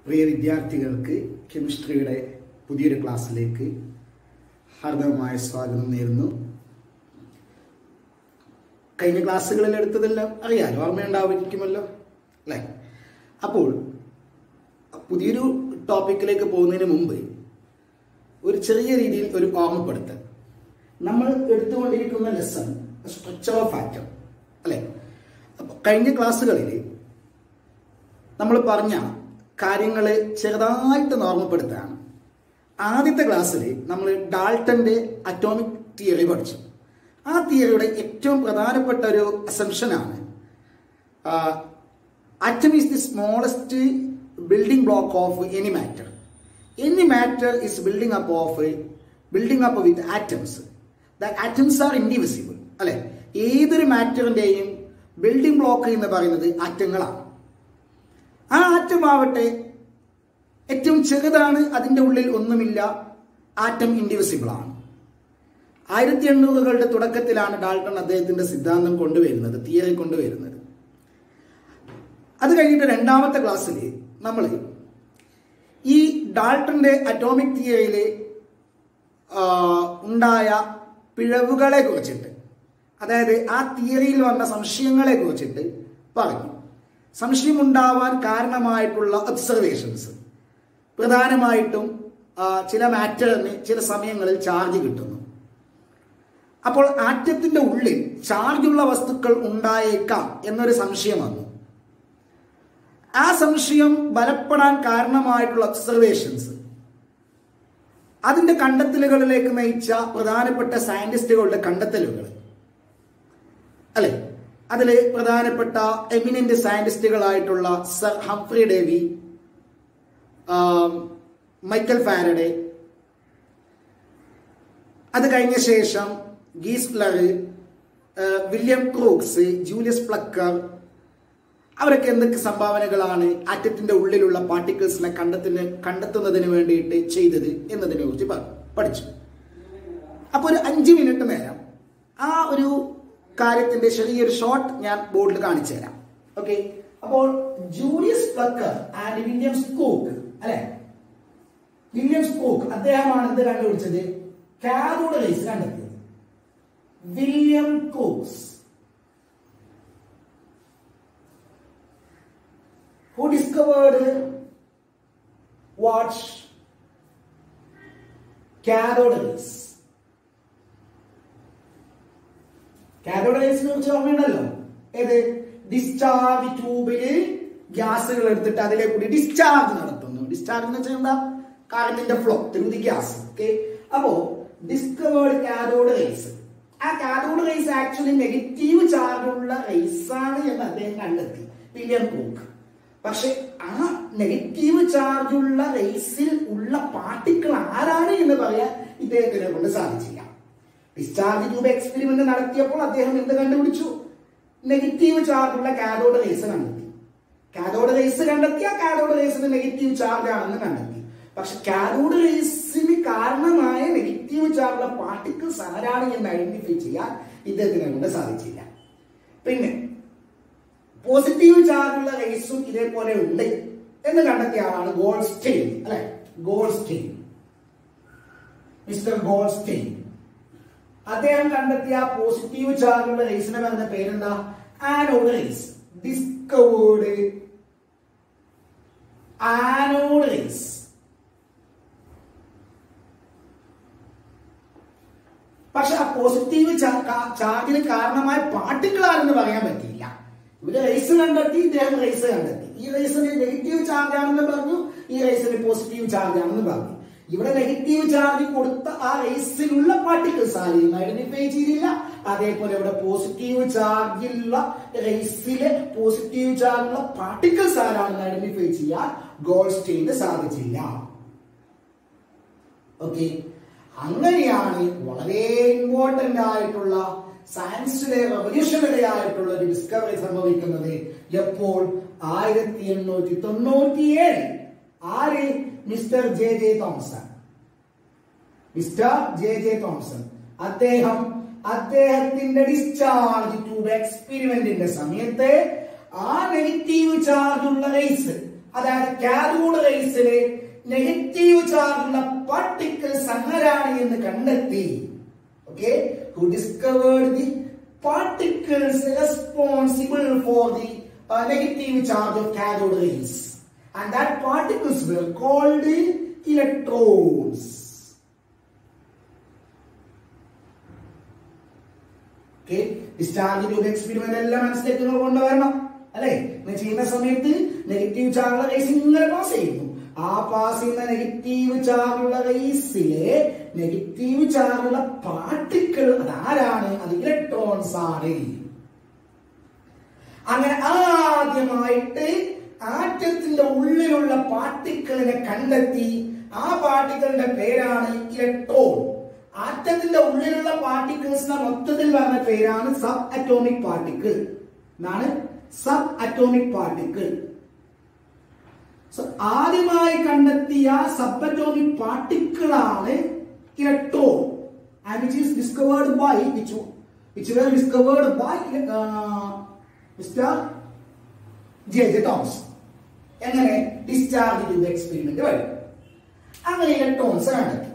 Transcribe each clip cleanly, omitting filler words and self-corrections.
പ്രിയ വിദ്യാർത്ഥികൾക്ക് കെമിസ്ട്രിയുടെ പുതിയൊരു ക്ലാസ്സിലേക്ക് ഹാർദവമായ സ്വാഗതം നേരുന്നു. കഴിഞ്ഞ ക്ലാസ്സുകളിൽ എടുത്തതെല്ലാം അറിയാലോ, ഓർമ്മയുണ്ടാവുമായിരിക്കുമല്ലോ അല്ലേ? അപ്പോൾ പുതിയൊരു ടോപ്പിക്കിലേക്ക് പോകുന്നതിന് മുമ്പ് ഒരു ചെറിയ രീതിയിൽ ഒരു ഓർമ്മപ്പെടുത്തൽ. നമ്മൾ എടുത്തുകൊണ്ടിരിക്കുന്ന ലെസൺ സ്ട്രക്ചർ ഓഫ് ആറ്റം അല്ലേ? അപ്പോൾ കഴിഞ്ഞ ക്ലാസ്സുകളിൽ നമ്മൾ പറഞ്ഞ കാര്യങ്ങളെ ചെറുതായിട്ട് ഓർമ്മപ്പെടുത്തുകയാണ്. ആദ്യത്തെ ക്ലാസ്സിൽ നമ്മൾ ഡാൾട്ടന്റെ അറ്റോമിക് തിയറി പഠിച്ചു. ആ തിയറിയുടെ ഏറ്റവും പ്രധാനപ്പെട്ട ഒരു അസംഷനാണ് atom is the smallest building block of any matter. Any matter is building up with atoms. The atoms are indivisible. അല്ലെ? ഏതൊരു മാറ്ററിന്റെയും ബിൽഡിംഗ് ബ്ലോക്ക് എന്ന് പറയുന്നത് ആറ്റങ്ങളാണ്. ആ ആറ്റം ആവട്ടെ ഏറ്റവും ചെറുതാണ്, അതിൻ്റെ ഉള്ളിൽ ഒന്നുമില്ല, ആറ്റം ഇൻഡിവിസിബിൾ ആണ്. 1800കളുടെ തുടക്കത്തിലാണ് ഡാൾട്ടൺ അദ്ദേഹത്തിന്റെ സിദ്ധാന്തം കൊണ്ടുവരുന്നത്, തിയറി കൊണ്ടുവരുന്നത്. അത് കഴിഞ്ഞിട്ട് രണ്ടാമത്തെ ക്ലാസ്സിൽ നമ്മൾ ഈ ഡാൾട്ടന്റെ അറ്റോമിക് തിയറിയിൽ ഉണ്ടായ പിഴവുകളെ കുറിച്ചിട്ട്, അതായത് ആ തിയറിയിൽ വന്ന സംശയങ്ങളെ കുറിച്ചിട്ട് പറഞ്ഞു. സംശയമുണ്ടാവാൻ കാരണമായിട്ടുള്ള ഒബ്സർവേഷൻസ്, പ്രധാനമായിട്ടും ചില മാറ്ററിന് ചില സമയങ്ങളിൽ ചാർജ് കിട്ടുന്നു. അപ്പോൾ ആറ്റത്തിന്റെ ഉള്ളിൽ ചാർജുള്ള വസ്തുക്കൾ ഉണ്ടായേക്കാം എന്നൊരു സംശയം വന്നു. ആ സംശയം ബലപ്പെടാൻ കാരണമായിട്ടുള്ള ഒബ്സർവേഷൻസ്, അതിന്റെ കണ്ടെത്തലുകളിലേക്ക് നയിച്ച പ്രധാനപ്പെട്ട സയന്റിസ്റ്റുകളുടെ കണ്ടെത്തലുകൾ അല്ലെ? അതിൽ പ്രധാനപ്പെട്ട എമിനന്റ് സയന്റിസ്റ്റുകളായിട്ടുള്ള sir Humphry Davy, Michael Faraday, അത് കഴിഞ്ഞ ശേഷം Geissler, William Crookes, Julius Plucker, അവരൊക്കെ എന്തൊക്കെ സംഭാവനകളാണ് ആറ്റത്തിന്റെ ഉള്ളിലുള്ള പാർട്ടിക്കിൾസിനെ കണ്ടെത്തുന്നതിന് വേണ്ടിയിട്ട് ചെയ്തത് എന്നതിനെ കുറിച്ച് പഠിച്ചു. അപ്പോൾ ഒരു 5 മിനിറ്റ് നേരം ആ ഒരു കാര്യത്തിന്റെ ചെറിയൊരു ഷോർട്ട് ഞാൻ ബോർഡിൽ കാണിച്ചു തരാം. ഓക്കെ, അപ്പോൾ Julius Plucker and William Crook അല്ലെ? വില്യം ക്രൂക്ക് അദ്ദേഹമാണ് എന്ത് കണ്ടുപിടിച്ചത്? കാഥോഡ് റേസ് കണ്ടെത്തിയത്. William Crookes who discovered what? Cathode rays. Cathode റേസിനെ കുറിച്ച് ഓർമ്മയുണ്ടല്ലോ. ഏത്? ഡിസ്ചാർജ് ട്യൂബില് ഗ്യാസുകൾ എടുത്തിട്ട് അതിലെ കൂടി ഡിസ്ചാർജ് നടത്തുന്നു. ഡിസ്ചാർജ് എന്ന് വെച്ചാൽ എന്താ? കറന്റിന്റെ flow through the gas. Okay, അപ്പോ ഡിസ്കവേർഡ് കാഥോഡ് റേസ്. ആ cathode rays actually negative charge ഉള്ള റേസ് ആണ് എന്ന് അദ്ദേഹം കണ്ടെത്തി, വില്യം ക്രൂക്ക്. പക്ഷെ ആ നെഗറ്റീവ് ചാർജ് ഉള്ള റേസിൽ ഉള്ള പാർട്ടിക്കിൾ ആരാണ് എന്ന് പറയാൻ ഇദ്ദേഹത്തിനെ കൊണ്ട് സാധിച്ചില്ല. ഡിസ്ചാർജ് ട്യൂബ് എക്സ്പെരിമെന്റ് നടത്തിയപ്പോൾ അദ്ദേഹം എന്ത് കണ്ടുപിടിച്ചു? നെഗറ്റീവ് ചാർജ് ഉള്ള കാഥോഡ് റേസ് കണ്ടെത്തി. കാഥോഡ് റേസ് കണ്ടെത്തിയ കാഥോഡ് റേസിന് നെഗറ്റീവ് ചാർജ് ആണെന്ന് കണ്ടെത്തി. പക്ഷെ കാഥോഡ് റേസിന് കാരണമായ നെഗറ്റീവ് ചാർജുള്ള പാർട്ടിക്കിൾസ് ആരാണ് എന്ന് ഐഡന്റിഫൈ ചെയ്യാൻ ഇദ്ദേഹത്തിനെ കൊണ്ട് സാധിച്ചില്ല. പിന്നെ പോസിറ്റീവ് ചാർജുള്ള റേസും ഇതേപോലെ ഉണ്ട് എന്ന് കണ്ടെത്തിയ ആളാണ് ഗോൾഡ്സ്റ്റൈൻ അല്ലെ? Goldstein, mister Goldstein. അദ്ദേഹം കണ്ടെത്തിയ പോസിറ്റീവ് ചാർജുള്ള റേസിനെ പറഞ്ഞ പേരെന്താ? Anode rays. Discovered anode rays. പക്ഷെ ആ പോസിറ്റീവ് ചാർജിന് കാരണമായ പാർട്ടിക്കിൾ ആരെന്ന് പറയാൻ പറ്റിയില്ല. ഇവിടെ റേസ് കണ്ടെത്തി, ഇദ്ദേഹം റേസ് കണ്ടെത്തി. ഈ റേസിന് നെഗറ്റീവ് ചാർജ് ആണെന്ന് പറഞ്ഞു, ഈ റേസിന് പോസിറ്റീവ് ചാർജ് ആണെന്ന് പറഞ്ഞു. ഇവിടെ നെഗറ്റീവ് ചാർജ് കൊടുത്ത ആ റേസിലുള്ള പാർട്ടിക്കിൾസ് ആരെയും ഐഡന്റിഫൈ ചെയ്തില്ല. അതേപോലെ ഇവിടെ പോസിറ്റീവ് ചാർജുള്ള റേസിലെ പോസിറ്റീവ് ചാർജുള്ള പാർട്ടിക്കിൾസ് ആരാണെന്ന് ഐഡന്റിഫൈ ചെയ്യാൻ ഗോൾഡ്സ്റ്റൈന് സാധിച്ചില്ല. ഓക്കെ, അങ്ങനെയാണ് വളരെ ഇമ്പോർട്ടന്റ് ആയിട്ടുള്ള സയൻസിലെ റവല്യൂഷണറി ആയിട്ടുള്ള ഒരു ഡിസ്കവറി സംഭവിക്കുന്നത്. എപ്പോൾ? 1897. ആര്? Mister J J Thomson. Mister J J Thomson അദ്ദേഹത്തിന്റെ ഡിസ്ചാർജ് ട്യൂബ് എക്സ്പെരിമെന്റിന്റെ സമയത്ത് ആ നെഗറ്റീവ് ചാർജ് ഉള്ള റേസ് അതായത് കാഥോഡ് റേസിലെ നെഗറ്റീവ് ചാർജുള്ള പാർട്ടിക്കിൾസ് ആരാണ് എന്ന് കണ്ടെത്തി. Okay, who discovered the particles responsible for the negative charge of cathode rays, and that particles were called electrons. Okay, discharge tube experiment എല്ലാം മനസ്സിലേക്ക് കൊണ്ടുവരണം അല്ലേ. ചെയ്യുന്ന സമയത്ത് നെഗറ്റീവ് ചാർജുള്ള റേസ് ഇങ്ങനെ പാസ് ചെയ്യുന്നു. ആ പാസ് ചെയ്യുന്ന നെഗറ്റീവ് ചാർജുള്ള റേസിലെ നെഗറ്റീവ് ചാർജുള്ള പാർട്ടിക്കിൾ അതാരാണ്? അത് ഇലക്ട്രോൺസ് ആണ്. അങ്ങനെ ആദ്യമായിട്ട് ആറ്റത്തിന്റെ ഉള്ളിലുള്ള പാർട്ടിക്കിളിനെ കണ്ടെത്തി. ആ പാർട്ടിക്കിളിന്റെ പേരാണ് ഇലക്ട്രോൺ. ആറ്റത്തിന്റെ ഉള്ളിലുള്ള പാർട്ടിക്കിൾസിന്റെ മൊത്തത്തിൽ പറഞ്ഞ പേരാണ് സബ് അറ്റോമിക് പാർട്ടിക്കിൾ. എന്നാണ് സബ് അറ്റോമിക് പാർട്ടിക്കിൾ. ആദ്യമായി കണ്ടെത്തിയ സബ് അറ്റോമിക് പാർട്ടിക്കിൾ ആണ് electron. And which is discovered by which were discovered by Mr. J.J. Thomson. എങ്ങനെ? ഡിസ്ചാർജ് ട്യൂബ് എക്സ്പെരിമെന്റ് വഴി അങ്ങനെ ഇലക്ട്രോൺസ് കണ്ടെത്തി.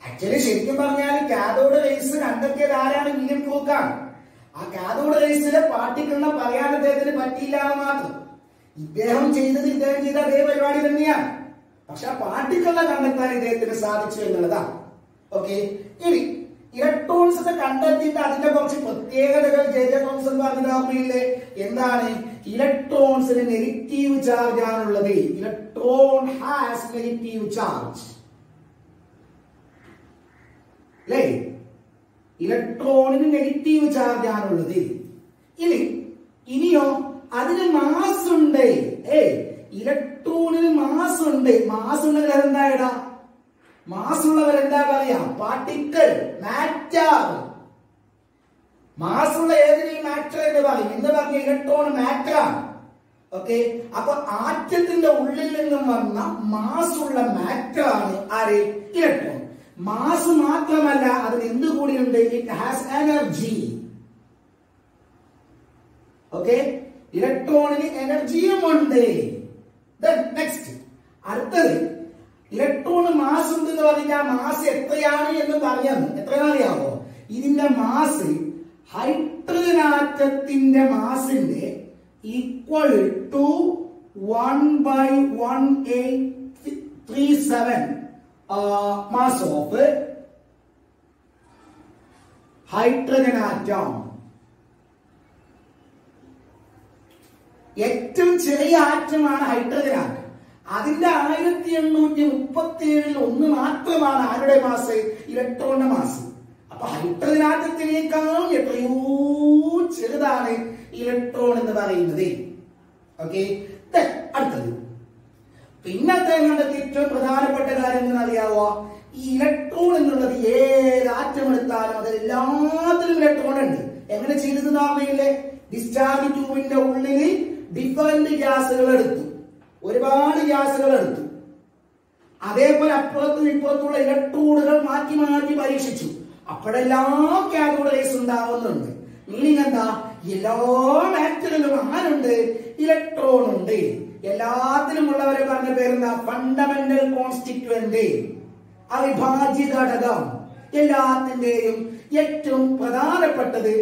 ആക്ച്വലി ശരിക്കും പറഞ്ഞാൽ കാഥോഡ് റേസ് കണ്ടെത്തിയത് ആരാണ്? വില്യം ക്രൂക്ക് ആണ്. ആ കാഥോഡ് റേസിലെ പാർട്ടിക്കിളിനെ പറയാൻ അദ്ദേഹത്തിന് പറ്റിയില്ല എന്ന് മാത്രം. ഇദ്ദേഹം ചെയ്ത അതേ പരിപാടി തന്നെയാണ്. പക്ഷെ ആ പാർട്ടിക്കിളിനെ കണ്ടെത്താൻ ഇദ്ദേഹത്തിന് സാധിച്ചു എന്നുള്ളതാണ്. ഓക്കെ, ഇനി ഇലക്ട്രോൺസിനെ കണ്ടെത്തിയിട്ട് അതിന്റെ കുറച്ച് പ്രത്യേകതകൾ ജെ.ജെ. തോംസൺ പറഞ്ഞ ഓർമ്മയില്ലേ? എന്താണ്? ഇലക്ട്രോൺസിന് നെഗറ്റീവ് ചാർജ് ആണുള്ളത്. ഇലക്ട്രോൺ ഹാസ് നെഗറ്റീവ് ചാർജ് അല്ലേ? ഇലക്ട്രോണിന് നെഗറ്റീവ് ചാർജ് ആണുള്ളത്. ഇനിയോ അതിന് മാസ് ഉണ്ട്. ഇലക്ട്രോണിന് മാസ് ഉണ്ട്. മാസ് ഉണ്ടെങ്കിൽ അതെന്താ ഇടാ? മാസ് ഉള്ളവരെന്താ പറയാ? Particle, matter. മാസ് ഉള്ള ഏതിനെയും മാറ്റർ എന്ന് പറയും. എന്ന് പറഞ്ഞ ഇലക്ട്രോൺ മാറ്റർ ആണ്. ഓക്കെ, അപ്പൊ ആറ്റത്തിന്റെ ഉള്ളിൽ നിന്നും വന്ന മാസ് ഉള്ള മാറ്റർ ആണ് ആര്? ഇലക്ട്രോൺ. മാസ് മാത്രമല്ല, അതിന് എന്തുകൂടിയുണ്ട്? It has energy. ഓക്കെ, ഇലക്ട്രോണിന് എനർജിയും ഉണ്ട്. നെക്സ്റ്റ് അടുത്തത് ഇലക്ട്രോണ് മാസ് ഉണ്ട് എന്ന് പറഞ്ഞാൽ മാസ് എത്രയാണ് എന്ന് പറഞ്ഞത് എത്രയാണെന്നറിയാമോ? ഇതിന്റെ മാസ് ഹൈഡ്രജൻ ആറ്റത്തിന്റെ മാസിന്റെ equal to 1/1837 mass of hydrogen atom. ഏറ്റവും ചെറിയ ആറ്റമാണ് ഹൈഡ്രജൻ ആറ്റം. അതിന്റെ 1837 ഒന്ന് മാത്രമാണ് ആരുടെ മാസ്? ഇലക്ട്രോണിന്റെ മാസ്. അപ്പൊ ഹൈഡ്രജൻ ആറ്റത്തിനേക്കാളും എത്രയോ ചെറുതാണ് ഇലക്ട്രോൺ എന്ന് പറയുന്നത്. ഓക്കെ, അടുത്തത് പിന്നെ അദ്ദേഹം കണ്ടെത്തിയ ഏറ്റവും പ്രധാനപ്പെട്ട കാര്യം എന്ന് അറിയാവോ? ഈ ഇലക്ട്രോൺ എന്നുള്ളത് ഏത് ആറ്റം എടുത്താലും അതിലെല്ലാത്തിലും ഇലക്ട്രോൺ ഉണ്ട്. എങ്ങനെ ചെയ്തത് ഓർമ്മയില്ലേ? ഡിസ്ചാർജ് ട്യൂബിന്റെ ഉള്ളിൽ ഡിഫറന്റ് ഗ്യാസുകൾ എടുത്തു, ഒരുപാട് ഗ്യാസുകൾ എടുത്തു. അതേപോലെ അപ്പുറത്തും ഇപ്പുറത്തുള്ള ഇലക്ട്രോണുകൾ മാറ്റി മാറ്റി പരീക്ഷിച്ചു. അപ്പോഴെല്ലാം കാഥോഡ് റേസ് ഉണ്ടാവുന്നുണ്ട്. മീനിങ് എന്താ? എല്ലാ മാറ്ററിലും ആരുണ്ട്? ഇലക്ട്രോൺ ഉണ്ട്. എല്ലാത്തിലും ഉള്ളവരെ പറഞ്ഞ പേരെന്താ? ഫണ്ടമെന്റൽ കോൺസ്റ്റിറ്റ്യുവന്റ്, അവിഭാജ്യ ഘടകം. എല്ലാത്തിന്റെയും ഏറ്റവും പ്രധാനപ്പെട്ടത്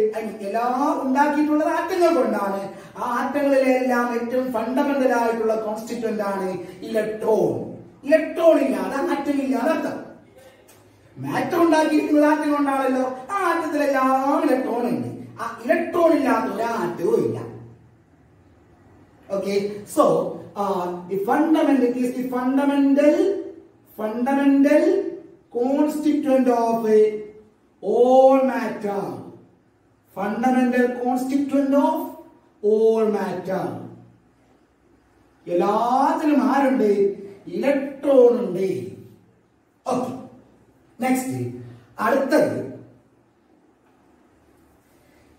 എല്ലാം ഉണ്ടാക്കിയിട്ടുള്ളത് ആറ്റങ്ങൾ കൊണ്ടാണ്. ആ ആറ്റങ്ങളിലെല്ലാം ഏറ്റവും ഫണ്ടമെന്റൽ ആയിട്ടുള്ള കോൺസ്റ്റിറ്റ്യുവന്റ് ആണ് ഇലക്ട്രോൺ. ഇലക്ട്രോൺ ഇല്ലാതെ ആറ്റം ഇല്ലാതെ അർത്ഥം. മാറ്റം ഉണ്ടാക്കിയിരിക്കുന്നത് ആറ്റം കൊണ്ടാണല്ലോ. ആ ആറ്റത്തിലെല്ലാം ഇലക്ട്രോൺ ഉണ്ട്. ആ ഇലക്ട്രോൺ ഇല്ലാത്ത ഒരാറ്റവും ഇല്ല. Okay, so the fundamental is the fundamental constituent of all matter. Fundamental constituent of all matter. എല്ലാത്തിലും ആരുണ്ട്? ഇലക്ട്രോൺ ഉണ്ട്. ഓക്കെ, നെക്സ്റ്റ് അടുത്തത്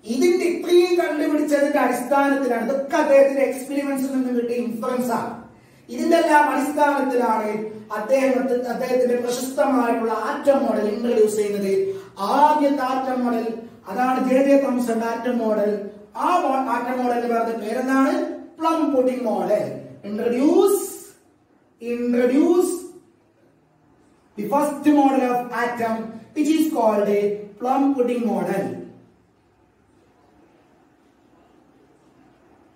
ഇതിന്റെ ഇത്രയും കണ്ടുപിടിച്ചതിന്റെ അടിസ്ഥാനത്തിലാണ്. ഇതൊക്കെ അദ്ദേഹത്തിന്റെ എക്സ്പെരിമെന്റ്സിൽ നിന്നും കിട്ടിയ ഇൻഫറൻസ് ആണ്. ഇതിന്റെ എല്ലാം അടിസ്ഥാനത്തിലാണ് അദ്ദേഹത്തിന്റെ പ്രശസ്തമായിട്ടുള്ള ആറ്റം മോഡൽ ഇൻട്രൊഡ്യൂസ് ചെയ്യുന്നത്. ആദ്യത്തെ ആറ്റം മോഡൽ അതാണ് ജെ.ജെ. Thomson atom model. ആ ആറ്റം മോഡലിന് പറഞ്ഞ പേരെന്താണ്? Plum pudding model. Introduce the first model of atom, which is called a plum pudding model.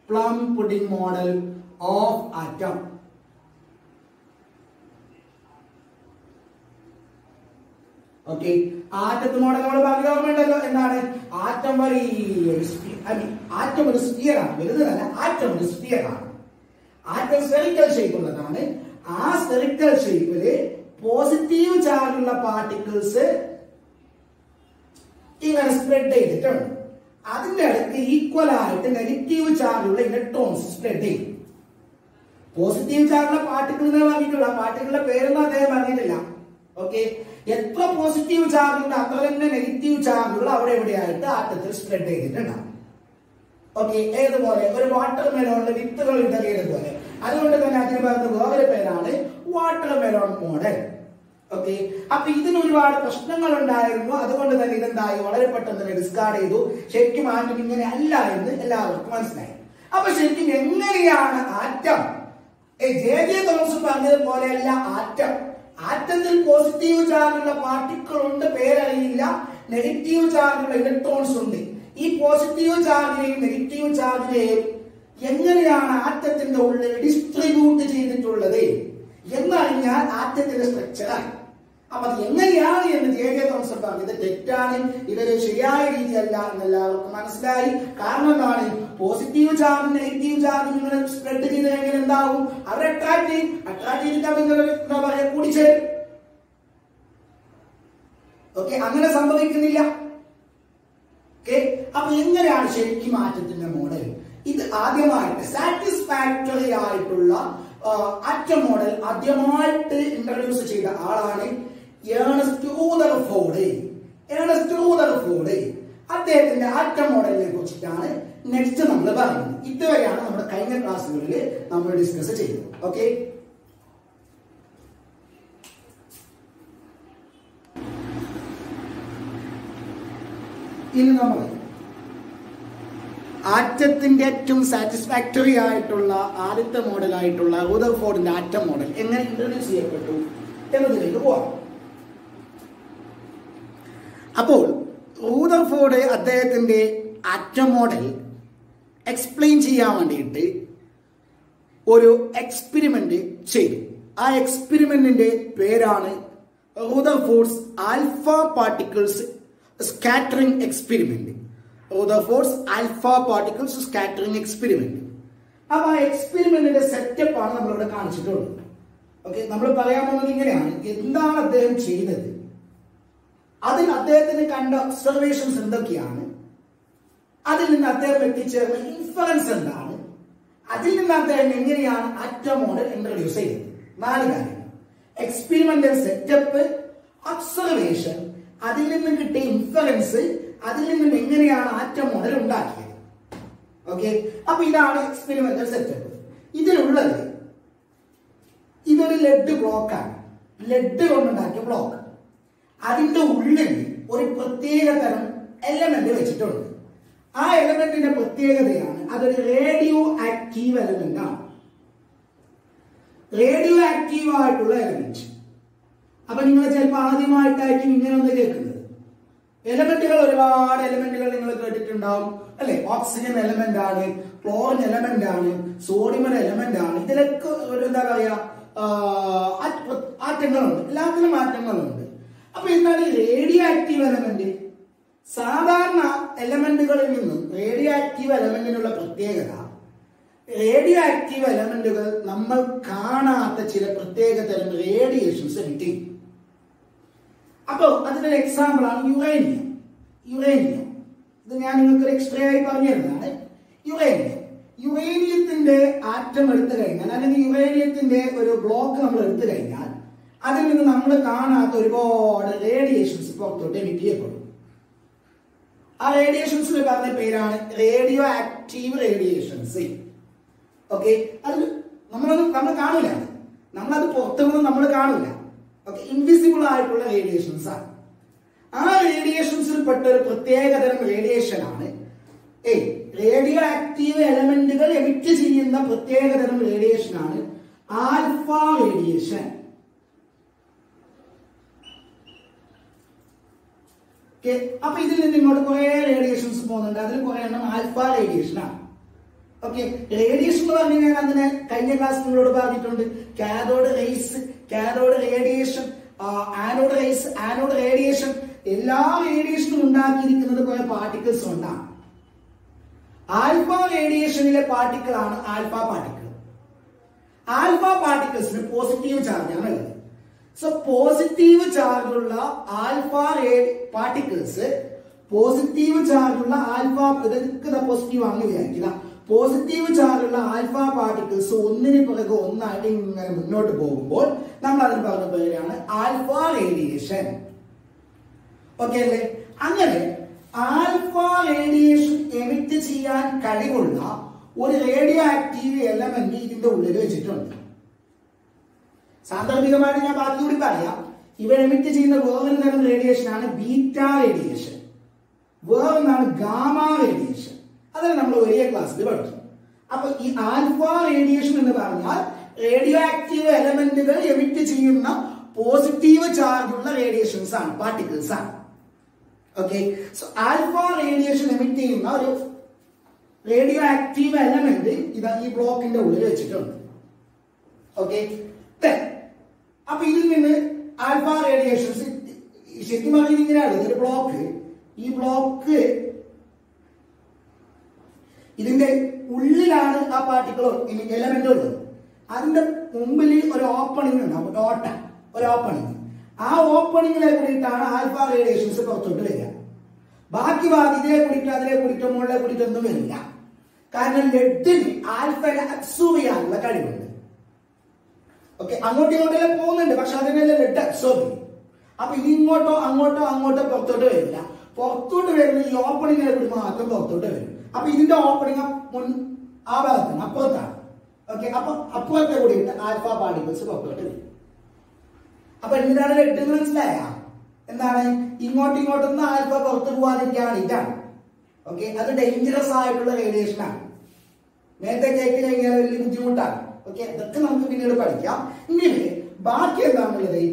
Plum pudding model of atom. Okay, atom model നമ്മൾ പറഞ്ഞല്ലോ എന്താണ്? Atom atom ഒരു sphere ആണ്. വലുതല്ല, ആറ്റം ഒരു സ്ഫിയർ ആണ്. ആറ്റം സ്ഫെറിക്കൽ ഷേപ്പ് ഉള്ളതാണ്. ആ സ്ഫെറിക്കൽ ഷേപ്പില് പോസിറ്റീവ് ചാർജ് ഉള്ള പാർട്ടിക്കിൾസ് ഇങ്ങനെ സ്പ്രെഡ് ചെയ്തിട്ടുണ്ട്. അതിന്റെ അടുത്ത് ഈക്വൽ ആയിട്ട് നെഗറ്റീവ് ചാർജ് ഉള്ള ഇലക്ട്രോൺസ് സ്പ്രെഡ് ചെയ്യും. പോസിറ്റീവ് ചാർജ് ഉള്ള പാർട്ടിക്കിൾ എന്ന് പറഞ്ഞിട്ടുള്ള പാർട്ടിക്കിളിന്റെ പേരൊന്നും അദ്ദേഹം പറഞ്ഞിട്ടില്ല. ഓക്കെ, എത്ര പോസിറ്റീവ് ചാർജ് ഉണ്ട് അത്ര തന്നെ നെഗറ്റീവ് ചാർജുകൾ അവിടെ എവിടെയായിട്ട് ആറ്റത്തിൽ സ്പ്രെഡ് ചെയ്തിട്ടുണ്ടാവും. ഓക്കെ, ഏതുപോലെ ഒരു വാട്ടർ മെലോണിലെ വിത്തുകൾ ഇടറിയതുപോലെ. അതുകൊണ്ട് തന്നെ അതിന് പറയുന്ന വേറെ പേരാണ് വാട്ടർ മെലോൺ മോഡൽ. ഓക്കെ, അപ്പൊ ഇതിന് ഒരുപാട് പ്രശ്നങ്ങൾ ഉണ്ടായിരുന്നു. അതുകൊണ്ട് തന്നെ ഇതെന്തായി വളരെ പെട്ടെന്ന് തന്നെ ഡിസ്കാർഡ് ചെയ്തു. ശരിക്കും ആറ്റം ഇങ്ങനെ അല്ല എന്ന് എല്ലാവർക്കും മനസ്സിലായി. അപ്പൊ ശരിക്കും എങ്ങനെയാണ് ആറ്റം? ജെ തോമസ് പറഞ്ഞതുപോലെയല്ല ആറ്റം. ആറ്റത്തിൽ പോസിറ്റീവ് ചാർജുള്ള പാർട്ടിക്കിൾ ഉണ്ട്, പേരറിയില്ല. നെഗറ്റീവ് ചാർജുള്ള ഇലക്ട്രോൺസ് ഉണ്ട്. ഈ പോസിറ്റീവ് ചാർജിനെയും നെഗറ്റീവ് ചാർജിനെയും എങ്ങനെയാണ് ആറ്റത്തിന്റെ ഉള്ളിൽ ഡിസ്ട്രിബ്യൂട്ട് ചെയ്തിട്ടുള്ളത് എന്നറിഞ്ഞാൽ ആറ്റത്തിന്റെ സ്ട്രക്ചറാണ്. അപ്പൊ അത് എങ്ങനെയാണ് എന്ന് ജെ തോമസ് പറഞ്ഞത് തെറ്റാണ്, ഇതൊരു ശരിയായ രീതിയല്ല എന്നെല്ലാവർക്കും മനസ്സിലായി. കാരണം എന്താണ്? പോസിറ്റീവ് ചാർജ് നെഗറ്റീവ് ചാർജ് ഇങ്ങനെ സ്പ്രെഡ് ചെയ്ത് കഴിഞ്ഞാൽ എന്താവും? അവർ അട്രാക്ട് ചെയ്തിട്ട് എന്താ പറയാ, കൂടിച്ചേരും. ഓക്കെ, അങ്ങനെ സംഭവിക്കുന്നില്ല. ഓക്കെ, അപ്പൊ എങ്ങനെയാണ് ശരിക്കും ആറ്റത്തിന്റെ മോഡൽ? ഇത് ആദ്യമായിട്ട് സാറ്റിസ്ഫാക്ടറി ആയിട്ടുള്ള ആറ്റം മോഡൽ ആദ്യമായിട്ട് ഇൻട്രൊഡ്യൂസ് ചെയ്ത ആളാണ് ഏണസ്റ്റ് റൂദർഫോർഡ്. അദ്ദേഹത്തിന്റെ ആറ്റം മോഡലിനെ കുറിച്ചിട്ടാണ് നെക്സ്റ്റ് നമ്മൾ പറയുന്നത്. ഇതുവരെയാണ് നമ്മുടെ കഴിഞ്ഞ ക്ലാസ്സുകളിൽ നമ്മൾ ഡിസ്കസ് ചെയ്തത്. ഓക്കെ, ഇനി നമ്മൾ ആറ്റത്തിന്റെ ഏറ്റവും സാറ്റിസ്ഫാക്ടറി ആയിട്ടുള്ള ആദ്യത്തെ മോഡലായിട്ടുള്ള റൂദർഫോർഡിന്റെ ആറ്റം മോഡൽ എങ്ങനെ ഇൻട്രൊഡ്യൂസ് ചെയ്യപ്പെട്ടു എന്നതിലേക്ക് പോവാം. അപ്പോൾ റൂദർഫോർഡ് അദ്ദേഹത്തിന്റെ ആറ്റം മോഡൽ എക്സ്പ്ലെയിൻ ചെയ്യാൻ വേണ്ടിയിട്ട് ഒരു എക്സ്പെരിമെന്റ് ചെയ്തു. ആ എക്സ്പെരിമെന്റിന്റെ പേരാണ് Rutherford's alpha particles scattering experiment. Rutherford's alpha particles scattering experiment. അപ്പൊ ആ എക്സ്പെരിമെന്റിന്റെ സെറ്റപ്പ് ആണ് നമ്മളിവിടെ കാണിച്ചിട്ടുള്ളത്. ഓക്കെ, നമ്മൾ പറയാൻ പോകുന്നത് ഇങ്ങനെയാണ്. എന്താണ് അദ്ദേഹം ചെയ്തത്, അതിൽ അദ്ദേഹത്തിന് കണ്ട ഒബ്സർവേഷൻസ് എന്തൊക്കെയാണ്, അതിൽ നിന്ന് അദ്ദേഹം എത്തിച്ചേർന്ന ഇൻഫറൻസ് എന്താണ്, അതിൽ നിന്ന് അദ്ദേഹം എങ്ങനെയാണ് ആറ്റം മോഡൽ ഇൻട്രൊഡ്യൂസ് ചെയ്തത്. 4 കാര്യങ്ങൾ: എക്സ്പെരിമെന്റൽ സെറ്റപ്പ്, ഒബ്സർവേഷൻ, അതിൽ നിന്നും കിട്ടിയ ഇൻഫറൻസ്, അതിൽ നിന്നും എങ്ങനെയാണ് ആറ്റം മോഡൽ ഉണ്ടാക്കിയത്. ഓക്കെ, അപ്പൊ ഇതാണ് എക്സ്പെരിമെന്റൽ സെറ്റപ്പ്. ഇതിലുള്ളത് ഇതൊരു ലെഡ് ബ്ലോക്കാണ്, ലെഡ് കൊണ്ടുണ്ടാക്കിയ ബ്ലോക്ക്. അതിന്റെ ഉള്ളിൽ ഒരു പ്രത്യേക തരം എലമെന്റ് വെച്ചിട്ടുണ്ട്. ആ എലമെന്റിന്റെ പ്രത്യേകതയാണ് അതൊരു റേഡിയോ ആക്റ്റീവ് എലമെന്റ് ആണ്. റേഡിയോ ആക്റ്റീവ് ആയിട്ടുള്ള എലമെന്റ്. അപ്പൊ നിങ്ങൾ ചിലപ്പോൾ ആദ്യമായിട്ടായിരിക്കും ഇങ്ങനെ ഒന്ന് കേൾക്കുന്നത്. എലമെന്റുകൾ, ഒരുപാട് എലമെന്റുകൾ നിങ്ങൾ കേട്ടിട്ടുണ്ടാവും അല്ലെ? ഓക്സിജൻ എലമെന്റ് ആണ്, ക്ലോറിൻ എലമെന്റ് ആണ്, സോഡിയം എലമെന്റ് ആണ്. ഇതിലൊക്കെ ഒരു എന്താ പറയാ ആറ്റങ്ങളുണ്ട്, എല്ലാത്തിനും ആറ്റങ്ങളുണ്ട്. അപ്പൊ എന്താണ് ഈ റേഡിയോ ആക്റ്റീവ് എലമെന്റ്? സാധാരണ എലമെന്റുകളിൽ നിന്നും റേഡിയോ ആക്റ്റീവ് എലമെന്റിനുള്ള പ്രത്യേകത, റേഡിയോ ആക്റ്റീവ് എലമെന്റുകൾ നമ്മൾ കാണാത്ത ചില പ്രത്യേക തരം റേഡിയേഷൻസ് എമിറ്റ് ചെയ്യും. അപ്പൊ അതിനൊരു എക്സാമ്പിൾ ആണ് യുറേനിയം. ഇത് ഞാൻ നിങ്ങൾക്ക് ഒരു എക്സ്ട്രാ ആയി പറഞ്ഞു തരുന്നതാണ്. യുറേനിയത്തിന്റെ ആറ്റം എടുത്തു കഴിഞ്ഞാൽ, അല്ലെങ്കിൽ യുറേനിയത്തിന്റെ ഒരു ബ്ലോക്ക് നമ്മൾ എടുത്തു കഴിഞ്ഞാൽ, അതിൽ നിന്ന് നമ്മൾ കാണാത്ത ഒരുപാട് റേഡിയേഷൻസ് പുറത്തോട്ട് എമിറ്റ് ചെയ്യപ്പെടും. ആ റേഡിയേഷൻസിന് പറഞ്ഞ പേരാണ് റേഡിയോ ആക്റ്റീവ് റേഡിയേഷൻസ്. ഓക്കെ, അത് നമ്മൾ കാണൂല, നമ്മളത് പുറത്തുനിന്ന് നമ്മൾ കാണൂല. ഓക്കെ, ഇൻവിസിബിൾ ആയിട്ടുള്ള റേഡിയേഷൻസ് ആണ്. ആ റേഡിയേഷൻസിൽ പെട്ട ഒരു പ്രത്യേക തരം റേഡിയേഷൻ ആണ് റേഡിയോ ആക്റ്റീവ് എലമെന്റുകൾ എമിറ്റ് ചെയ്യുന്ന പ്രത്യേകതരം റേഡിയേഷൻ ആണ് ആൽഫ റേഡിയേഷൻ. അപ്പൊ ഇതിൽ നിന്ന് ഇങ്ങോട്ട് കുറെ റേഡിയേഷൻസ് പോകുന്നുണ്ട്. അതിൽ കുറെ എണ്ണം ആൽഫ റേഡിയേഷൻ ആണ്. ഓക്കെ, റേഡിയേഷൻ എന്ന് പറഞ്ഞു കഴിഞ്ഞാൽ അതിനെ കഴിഞ്ഞ ക്ലാസ് നിങ്ങളോട് പറഞ്ഞിട്ടുണ്ട്. Cathode rays, cathode radiation, anode rays, anode radiation, എല്ലാ റേഡിയേഷനും ഉണ്ടാക്കിയിരിക്കുന്നത് കുറെ പാർട്ടിക്കിൾസ് കൊണ്ടാണ്. ആൽഫ റേഡിയേഷനിലെ പാർട്ടിക്കിൾ ആണ് ആൽഫ പാർട്ടിക്കിൾ. ആൽഫ പാർട്ടിക്കിൾസിന് പോസിറ്റീവ് ചാർജാണ് ഉള്ളത്. സോ പോസിറ്റീവ് ചാർജുള്ള ആൽഫ പാർട്ടിക്കിൾസ്, പോസിറ്റീവ് ചാർജുള്ള ആൽഫ, ഇതൊക്കെ പോസിറ്റീവ് ആണെന്ന് വിചാരിക്കുക. പോസിറ്റീവ് ചാർജുള്ള ആൽഫ പാർട്ടിക്കിൾസ് ഒന്നിന് പിറകെ ഒന്നായിട്ട് ഇങ്ങനെ മുന്നോട്ട് പോകുമ്പോൾ നമ്മൾ അതിന് പറഞ്ഞ പേരാണ് ആൽഫ റേഡിയേഷൻ. ഓക്കെ അല്ലേ? അങ്ങനെ ആൽഫ റേഡിയേഷൻ എമിറ്റ് ചെയ്യാൻ കഴിവുള്ള ഒരു റേഡിയോ ആക്റ്റീവ് എലമെന്റ് ഇതിന്റെ ഉള്ളിൽ വെച്ചിട്ടുണ്ട്. സാന്ദർഭികമായിട്ട് ഞാൻ ബാക്കി കൂടി പറയാം. ഇവ എമിറ്റ് ചെയ്യുന്ന വേറൊരു തരം റേഡിയേഷൻ ആണ് ബീറ്റ റേഡിയേഷൻ, വേറൊന്നാണ് ഗാമ റേഡിയേഷൻ. അതിന് നമ്മൾ ഒരേ ക്ലാസ്സിൽ പഠിക്കും. അപ്പൊ ഈ ആൽഫ റേഡിയേഷൻ എന്ന് പറഞ്ഞാൽ റേഡിയോ ആക്റ്റീവ് എലമെന്റുകൾ എമിറ്റ് ചെയ്യുന്ന പോസിറ്റീവ് ചാർജുള്ള റേഡിയേഷൻസ് ആണ്, പാർട്ടിക്കിൾസ് ആണ്. Okay, so alpha radiation emit ചെയ്യുന്ന ഒരു റേഡിയോ ആക്റ്റീവ് എലമെന്റ് ഇതാ ഈ ബ്ലോക്കിന്റെ ഉള്ളിൽ വെച്ചിട്ടുണ്ട്. ഓക്കെ, അപ്പൊ ഇതിൽ നിന്ന് ആൽഫ റേഡിയേഷൻസ് ശരിക്കും പറഞ്ഞാൽ ഇങ്ങനെയാണ് ഒരു ബ്ലോക്ക്. ഈ ബ്ലോക്ക് ഇതിന്റെ ഉള്ളിലാണ് ആ പാർട്ടിക്കിൾ എലമെന്റ് ഉള്ളത്. അതിന്റെ മുമ്പിൽ ഒരു ഓപ്പണിംഗ് ഉണ്ടാവും, ഒരു ഓപ്പണിംഗ്. ആ ഓപ്പണിംഗിലെ കൂടിയിട്ടാണ് ആൽഫ റേഡിയേഷൻസ് പുറത്തോട്ട് വരിക. ബാക്കി ഇതിലെ കൂടിയിട്ട് അതിലെ കൂടിയിട്ടോ മുകളിലെ കൂടിയിട്ടോ ഒന്നും വരില്ല. കാരണം ലെഡിന് ആൽഫയെ അബ്സോർബ് ചെയ്യാനുള്ള കഴിവുണ്ട്. ഓക്കെ, അങ്ങോട്ടും ഇങ്ങോട്ടേക്ക് പോകുന്നുണ്ട്, പക്ഷെ അതിനെല്ലാം ലെഡ് അബ്സോർബ് ചെയ്യും. അപ്പൊ ഇത് ഇങ്ങോട്ടോ അങ്ങോട്ടോ പുറത്തോട്ട് വരില്ല. പുറത്തോട്ട് വരുന്ന ഈ ഓപ്പണിംഗിലെ കൂടി മാത്രം പുറത്തോട്ട് വരും. അപ്പൊ ഇതിന്റെ ഓപ്പണിംഗ് ആ ഭാഗത്താണ്, അപ്പുറത്താണ്. ഓക്കെ, അപ്പൊ അപ്പുറത്തെ കൂടിയിട്ട് ആൽഫ പാർട്ടിക്കിൾസ് പുറത്തോട്ട് വരും. അപ്പൊ എന്താണ് ലെഡ് എന്ന് മനസ്സിലായ? എന്താണ്? ഇങ്ങോട്ടൊന്നും ആൽഫ പുറത്തു പോകാതിരിക്കുകയാണ്. ഇതാണ്. ഓക്കെ, അത് ഡേഞ്ചറസ് ആയിട്ടുള്ള റേഡിയേഷൻ ആണ്. നേരത്തെ കേട്ട് കഴിഞ്ഞാൽ വലിയ ബുദ്ധിമുട്ടാണ്. ഓക്കെ, ഇതൊക്കെ നമുക്ക് പിന്നീട് പഠിക്കാം. ഇങ്ങനെ ബാക്കി എന്താണുള്ളത്?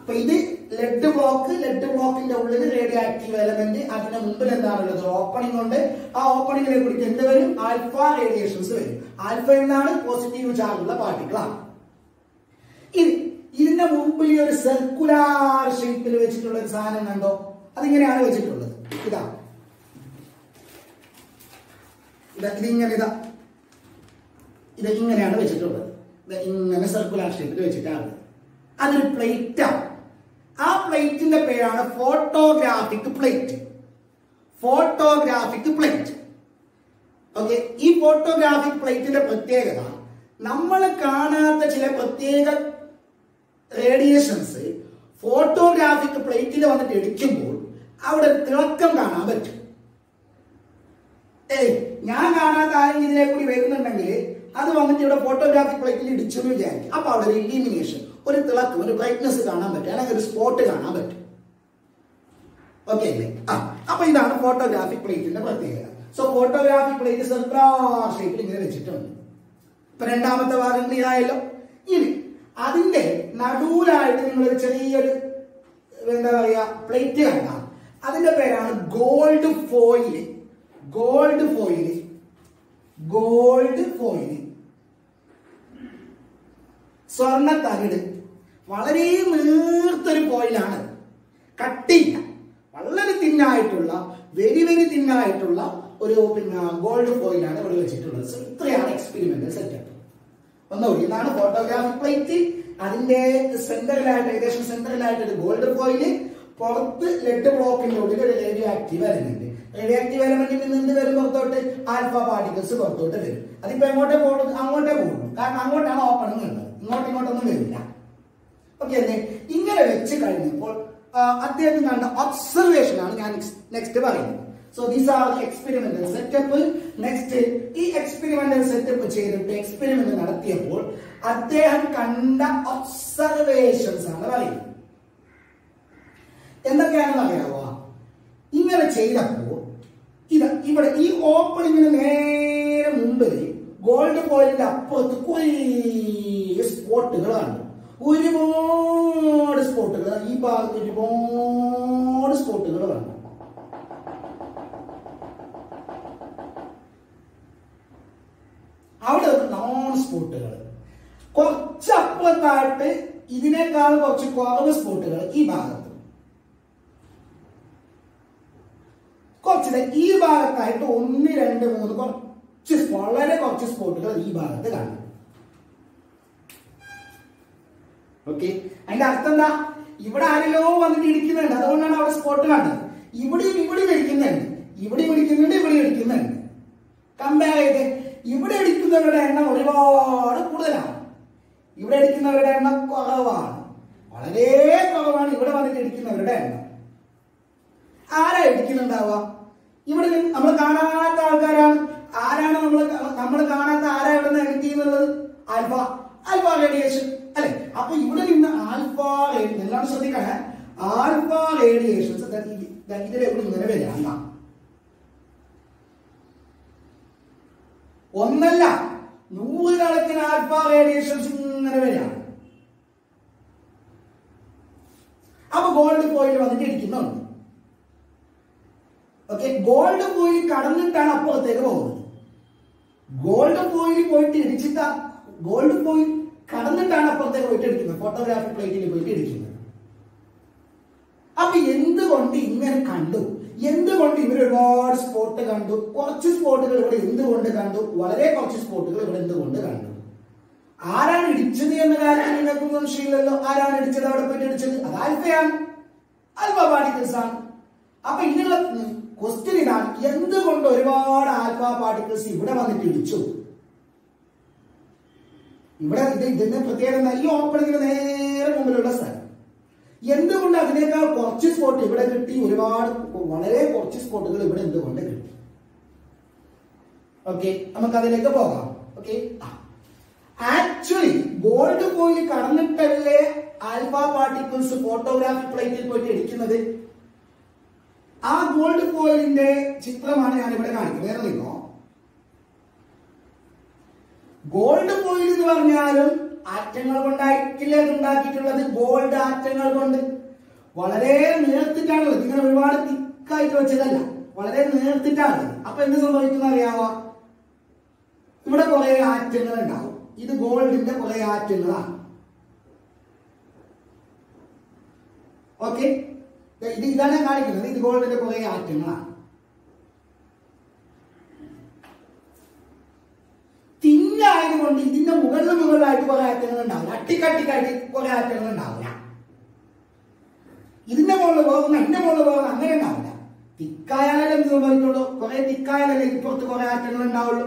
അപ്പൊ ഇത് ലെഡ് ബ്ലോക്കിന്റെ ഉള്ളിൽ റേഡിയോ ആക്റ്റീവ് എലമെന്റ്, അതിന്റെ മുമ്പിൽ എന്താണുള്ളത്? ഓപ്പണിംഗ് ഉണ്ട്. ആ ഓപ്പണിംഗിനെ കുറിച്ച് എന്ത് വരും? ആൽഫ റേഡിയേഷൻസ് വരും. ആൽഫ എന്താണ്? പോസിറ്റീവ് ചാർജുള്ള പാർട്ടിക്കിൾ ആണ്. ഇതിന്റെ മുമ്പിൽ ഒരു സർക്കുലാർ ഷേപ്പിൽ വെച്ചിട്ടുള്ള ഒരു സാധനം കണ്ടോ? അതിങ്ങനെയാണ് വെച്ചിട്ടുള്ളത്. ഇതിങ്ങനെയാണ് വെച്ചിട്ടുള്ളത്. ഇങ്ങനെ സർക്കുലാർ ഷേപ്പിൽ വെച്ചിട്ടാണ്. അതൊരു പ്ലേറ്റ് ആണ്. ആ പ്ലേറ്റിന്റെ പേരാണ് photographic plate. Photographic plate. Okay, ഈ ഫോട്ടോഗ്രാഫിക് പ്ലേറ്റിന്റെ പ്രത്യേകത, നമ്മൾ കാണാത്ത ചില പ്രത്യേക റേഡിയേഷൻസ് ഫോട്ടോഗ്രാഫിക് പ്ലേറ്റിൽ വന്നിട്ട് ഇടിക്കുമ്പോൾ അവിടെ തിളക്കം കാണാൻ പറ്റും. ഞാൻ കാണാത്ത ആരെങ്കിലും ഇതിനെ കൂടി വരുന്നുണ്ടെങ്കിൽ അത് വന്നിട്ട് ഇവിടെ ഫോട്ടോഗ്രാഫിക് പ്ലേറ്റിൽ ഇടിച്ചു എന്ന് വിചാരിക്കും. അപ്പൊ അവിടെ ഒരു ഇല്യൂമിനേഷൻ, ഒരു തിളക്കം, ഒരു ബ്രൈറ്റ്നസ് കാണാൻ പറ്റും, അല്ലെങ്കിൽ ഒരു സ്പോട്ട് കാണാൻ പറ്റും. ഓക്കെ അല്ലേ? അപ്പൊ ഇതാണ് ഫോട്ടോഗ്രാഫിക് പ്ലേറ്റിന്റെ പ്രത്യേകത. സോ ഫോട്ടോഗ്രാഫിക് പ്ലേറ്റ് സർക്കുലർ ഷേപ്പിൽ ഇങ്ങനെ വെച്ചിട്ടുണ്ട്. ഇപ്പൊ രണ്ടാമത്തെ ഭാഗം ക്ലിയർ ആയല്ലോ. ഇനി അതിന്റെ നടുവിലായിട്ട് നിങ്ങളൊരു ചെറിയൊരു എന്താ പറയാ പ്ലേറ്റ് കണ്ടാൽ അതിന്റെ പേരാണ് gold foil. Gold foil, gold foil, സ്വർണ്ണ തകിട്. വളരെ നേർത്തൊരു ഫോയിലാണ്, കട്ടിയില്ല, വളരെ തിന്നായിട്ടുള്ള, വെരി തിന്നായിട്ടുള്ള ഒരു ഗോൾഡ് ഫോയിലാണ് ഇവിടെ വെച്ചിട്ടുള്ളത്. സോ ഇത്രയാണ് എക്സ്പെരിമെന്റൽ സെറ്റപ്പ്. ഒന്നുകൂടി, ഇതാണ് ഫോട്ടോഗ്രാഫിക് പ്ലേറ്റ്. അതിന്റെ സെന്ററിലായിട്ട്, ഏകദേശം സെന്ററിലായിട്ട് ഒരു ഗോൾഡ് ഫോയില്, പുറത്ത് ലെഡ് ബ്ലോക്കിന്റെ ഉള്ളിൽ ഒരു radioactive element. Radioactive എലമെന്റിൽ നിന്ന് വരും പുറത്തോട്ട് ആൽഫ പാർട്ടിക്കിൾസ് പുറത്തോട്ട് വരും. അതിപ്പോ എങ്ങോട്ടേ പോകും? അങ്ങോട്ടേ പോകും. കാരണം അങ്ങോട്ടാണ് ഓപ്പണിംഗ് ഉള്ളത്, ഇങ്ങോട്ടൊന്നും വരില്ല. ഓക്കെ അല്ലേ? ഇങ്ങനെ വെച്ച് കഴിഞ്ഞപ്പോൾ അദ്ദേഹം കണ്ട ഒബ്സർവേഷൻ ആണ് ഞാൻ നെക്സ്റ്റ് പറയുന്നത്. So these are the experimental setup. Next, ഈ എക്സ്പെരിമെന്റൽ സെറ്റപ്പ് ചെയ്തിട്ട് എക്സ്പെരിമെന്റ് നടത്തിയപ്പോൾ അദ്ദേഹം കണ്ട ഒബ്സർവേഷൻസ് ആണ് പറയുന്നത്. എന്തൊക്കെയാണെന്ന് അറിയാവോ? ഇങ്ങനെ ചെയ്തപ്പോൾ ഇതാ ഇവിടെ ഈ ഓപ്പണിങ്ങിന് നേരെ മുമ്പിൽ ഗോൾഡ് ഫോയിലിന്റെ അപ്പുറത്ത് കുറേ സ്പോട്ടുകളാണ്. ഒരുപാട് സ്പോട്ടുകൾ ഈ ഭാഗത്ത് ഒരുപാട് സ്പോട്ടുകളാണ്. അവിടെ നോൺ സ്പോട്ടുകൾ കുറച്ച് അപ്പുറത്തായിട്ട് ഇതിനേക്കാൾ കുറച്ച് കുറവ് സ്പോട്ടുകൾ ഈ ഭാഗത്ത്, കുറച്ച് ഈ ഭാഗത്തായിട്ട് 1, 2, 3 കുറച്ച് വളരെ കുറച്ച് സ്പോട്ടുകൾ ഈ ഭാഗത്ത് കാണും. ഓക്കെ, അതിന്റെ അർത്ഥം എന്താ? ഇവിടെ ആരെല്ലോ വന്നിട്ട് ഇടിക്കുന്നുണ്ട്, അതുകൊണ്ടാണ് അവിടെ സ്പോട്ട് കാണുന്നത്. ഇവിടെയും ഇടിക്കുന്നുണ്ട്, ഇവിടെ ഇടിക്കുന്നുണ്ട്. കമ്പയർ ചെയ്ത് ഇവിടെ ഇടിക്കുന്നവരുടെ എണ്ണം ഒരുപാട് കൂടുതലാണ്, ഇവിടെ ഇടിക്കുന്നവരുടെ എണ്ണം കുറവാണ്, വളരെ കുറവാണ് ഇവിടെ വന്നിട്ട് ഇടിക്കുന്നവരുടെ എണ്ണം. ആരാ ഇടിക്കുന്നുണ്ടാവുക? ഇവിടെ നമ്മൾ കാണാത്ത ആൾക്കാരാണ്. ആരാണ് നമ്മൾ കാണാത്ത ആരാ ഇവിടെ നിന്ന് എഡിറ്റ് ചെയ്യുന്നുള്ളത്? ആൽഫ റേഡിയേഷൻ അല്ലെ? അപ്പൊ ഇവിടെ നിന്ന് ആൽഫ എല്ലാവരും ശ്രദ്ധിക്കണേ, ആൽഫ റേഡിയേഷൻസ് ഇതിലെവിടെ ഇങ്ങനെ വരിക, ഒന്നല്ല 100 കണക്കിന് ആൽഫ റേഡിയേഷൻസ് ഇങ്ങനെ വരികയാണ്. അപ്പൊ ഗോൾഡ് ഫോയിൽ വന്നിട്ട് ഇടിക്കുന്നുണ്ട്. ഓക്കെ, ഗോൾഡ് ഫോയിൽ കടന്നിട്ടാണ് അപ്പുറത്തേക്ക് പോകുന്നത്. ഗോൾഡ് ഫോയിൽ പോയിട്ട് ഇടിച്ചിട്ട് ഗോൾഡ് ഫോയിൽ കടന്നിട്ടാണ് അപ്പുറത്തേക്ക് പോയിട്ട് ഇടിക്കുന്നത്, ഫോട്ടോഗ്രാഫി പ്ലേറ്റിൽ പോയിട്ട് ഇടിക്കുന്നത്. അപ്പൊ എന്തുകൊണ്ട് ഇങ്ങനെ കണ്ടു? എന്തുകൊണ്ട് ഇവർ ഒരുപാട് സ്പോട്ട് കണ്ടു? കുറച്ച് സ്പോട്ടുകൾ ഇവിടെ എന്തുകൊണ്ട് കണ്ടു? വളരെ കുറച്ച് സ്പോട്ടുകൾ ഇവിടെ എന്തുകൊണ്ട് കണ്ടു? ആരാണ് ഇടിച്ചത് എന്ന കാര്യം നിങ്ങൾക്ക് സംശയമില്ലല്ലോ. ആരാണ് ഇടിച്ചത്? അവിടെ പോയിട്ട് ഇടിച്ചത് അത് ആൽഫയാണ്, ആൽഫ പാർട്ടിക്കിൾസ് ആണ്. അപ്പൊ ഇതിനുള്ള ക്വസ്റ്റ്യൻ ഇതാണ്, എന്തുകൊണ്ട് ഒരുപാട് ആൽഫ പാർട്ടിക്കിൾസ് ഇവിടെ വന്നിട്ട് ഇടിച്ചു? ഇവിടെ ഇതിന്റെ പ്രത്യേകത ഈ ഓപ്പണിങ്ങിന് നേരെ മുമ്പിലുള്ള സ്ഥലം. എന്തുകൊണ്ട് അതിനേക്കാൾ കുറച്ച് സ്പോട്ട് ഇവിടെ കിട്ടി? വളരെ കുറച്ച് സ്പോട്ടുകൾ ഇവിടെ എന്തുകൊണ്ട് കിട്ടി? ഓക്കെ, നമുക്ക് അതിലേക്ക് പോകാം. ഓക്കെ, ആക്ച്വലി ഗോൾഡ് ഫോയിൽ കടന്നിട്ടല്ലേ ആൽഫ പാർട്ടിക്കിൾസ് ഫോട്ടോഗ്രാഫി പ്ലേറ്റിൽ പോയിട്ട് ഇടിക്കുന്നത്? ആ ഗോൾഡ് ഫോയിലിന്റെ ചിത്രമാണ് ഞാൻ ഇവിടെ കാണിക്കുന്നത്. വേറെ നിന്നോ, ഗോൾഡ് ഫോയിൽ എന്ന് പറഞ്ഞാലും ആറ്റങ്ങൾ കൊണ്ടായിട്ടില്ല ഉണ്ടാക്കിയിട്ടുള്ളത്, ഗോൾഡ് ആറ്റങ്ങൾ കൊണ്ട് വളരെ നേർത്തിട്ടാണുള്ളത്. ഇങ്ങനെ ഒരുപാട് തിക്കായിട്ട് വെച്ചതല്ല, വളരെ നേർത്തിട്ടാണുള്ളത്. അപ്പൊ എന്ത് സംഭവിക്കുന്ന അറിയാമോ? ഇവിടെ കുറെ ആറ്റങ്ങൾ ഉണ്ടാവും. ഇത് ഗോൾഡിന്റെ കുറെ ആറ്റങ്ങളാണ്. ഓക്കെ, ഇതാണ് കാണിക്കുന്നത്. ഇത് ഗോൾഡിന്റെ കുറെ ആറ്റങ്ങളാണ്. തിന്നായതുകൊണ്ട് ഇതിന്റെ മുകളിലായിട്ട് കുറെ ആറ്റങ്ങൾ ഉണ്ടാവില്ല, അട്ടിക്കട്ടിക്കായിട്ട് കുറെ ആറ്റങ്ങൾ ഉണ്ടാവില്ല. ഇതിന്റെ മുകളിൽ പോകുന്ന ഇതിന്റെ മുകളിൽ പോകുന്ന അങ്ങനെ ഉണ്ടാവില്ല. തിക്കായാലേ എന്ത് സംഭവിക്കുള്ളൂ? കുറെ തിക്കായാലേ ഇപ്പുറത്ത് കുറെ ആറ്റങ്ങൾ ഉണ്ടാവുള്ളൂ.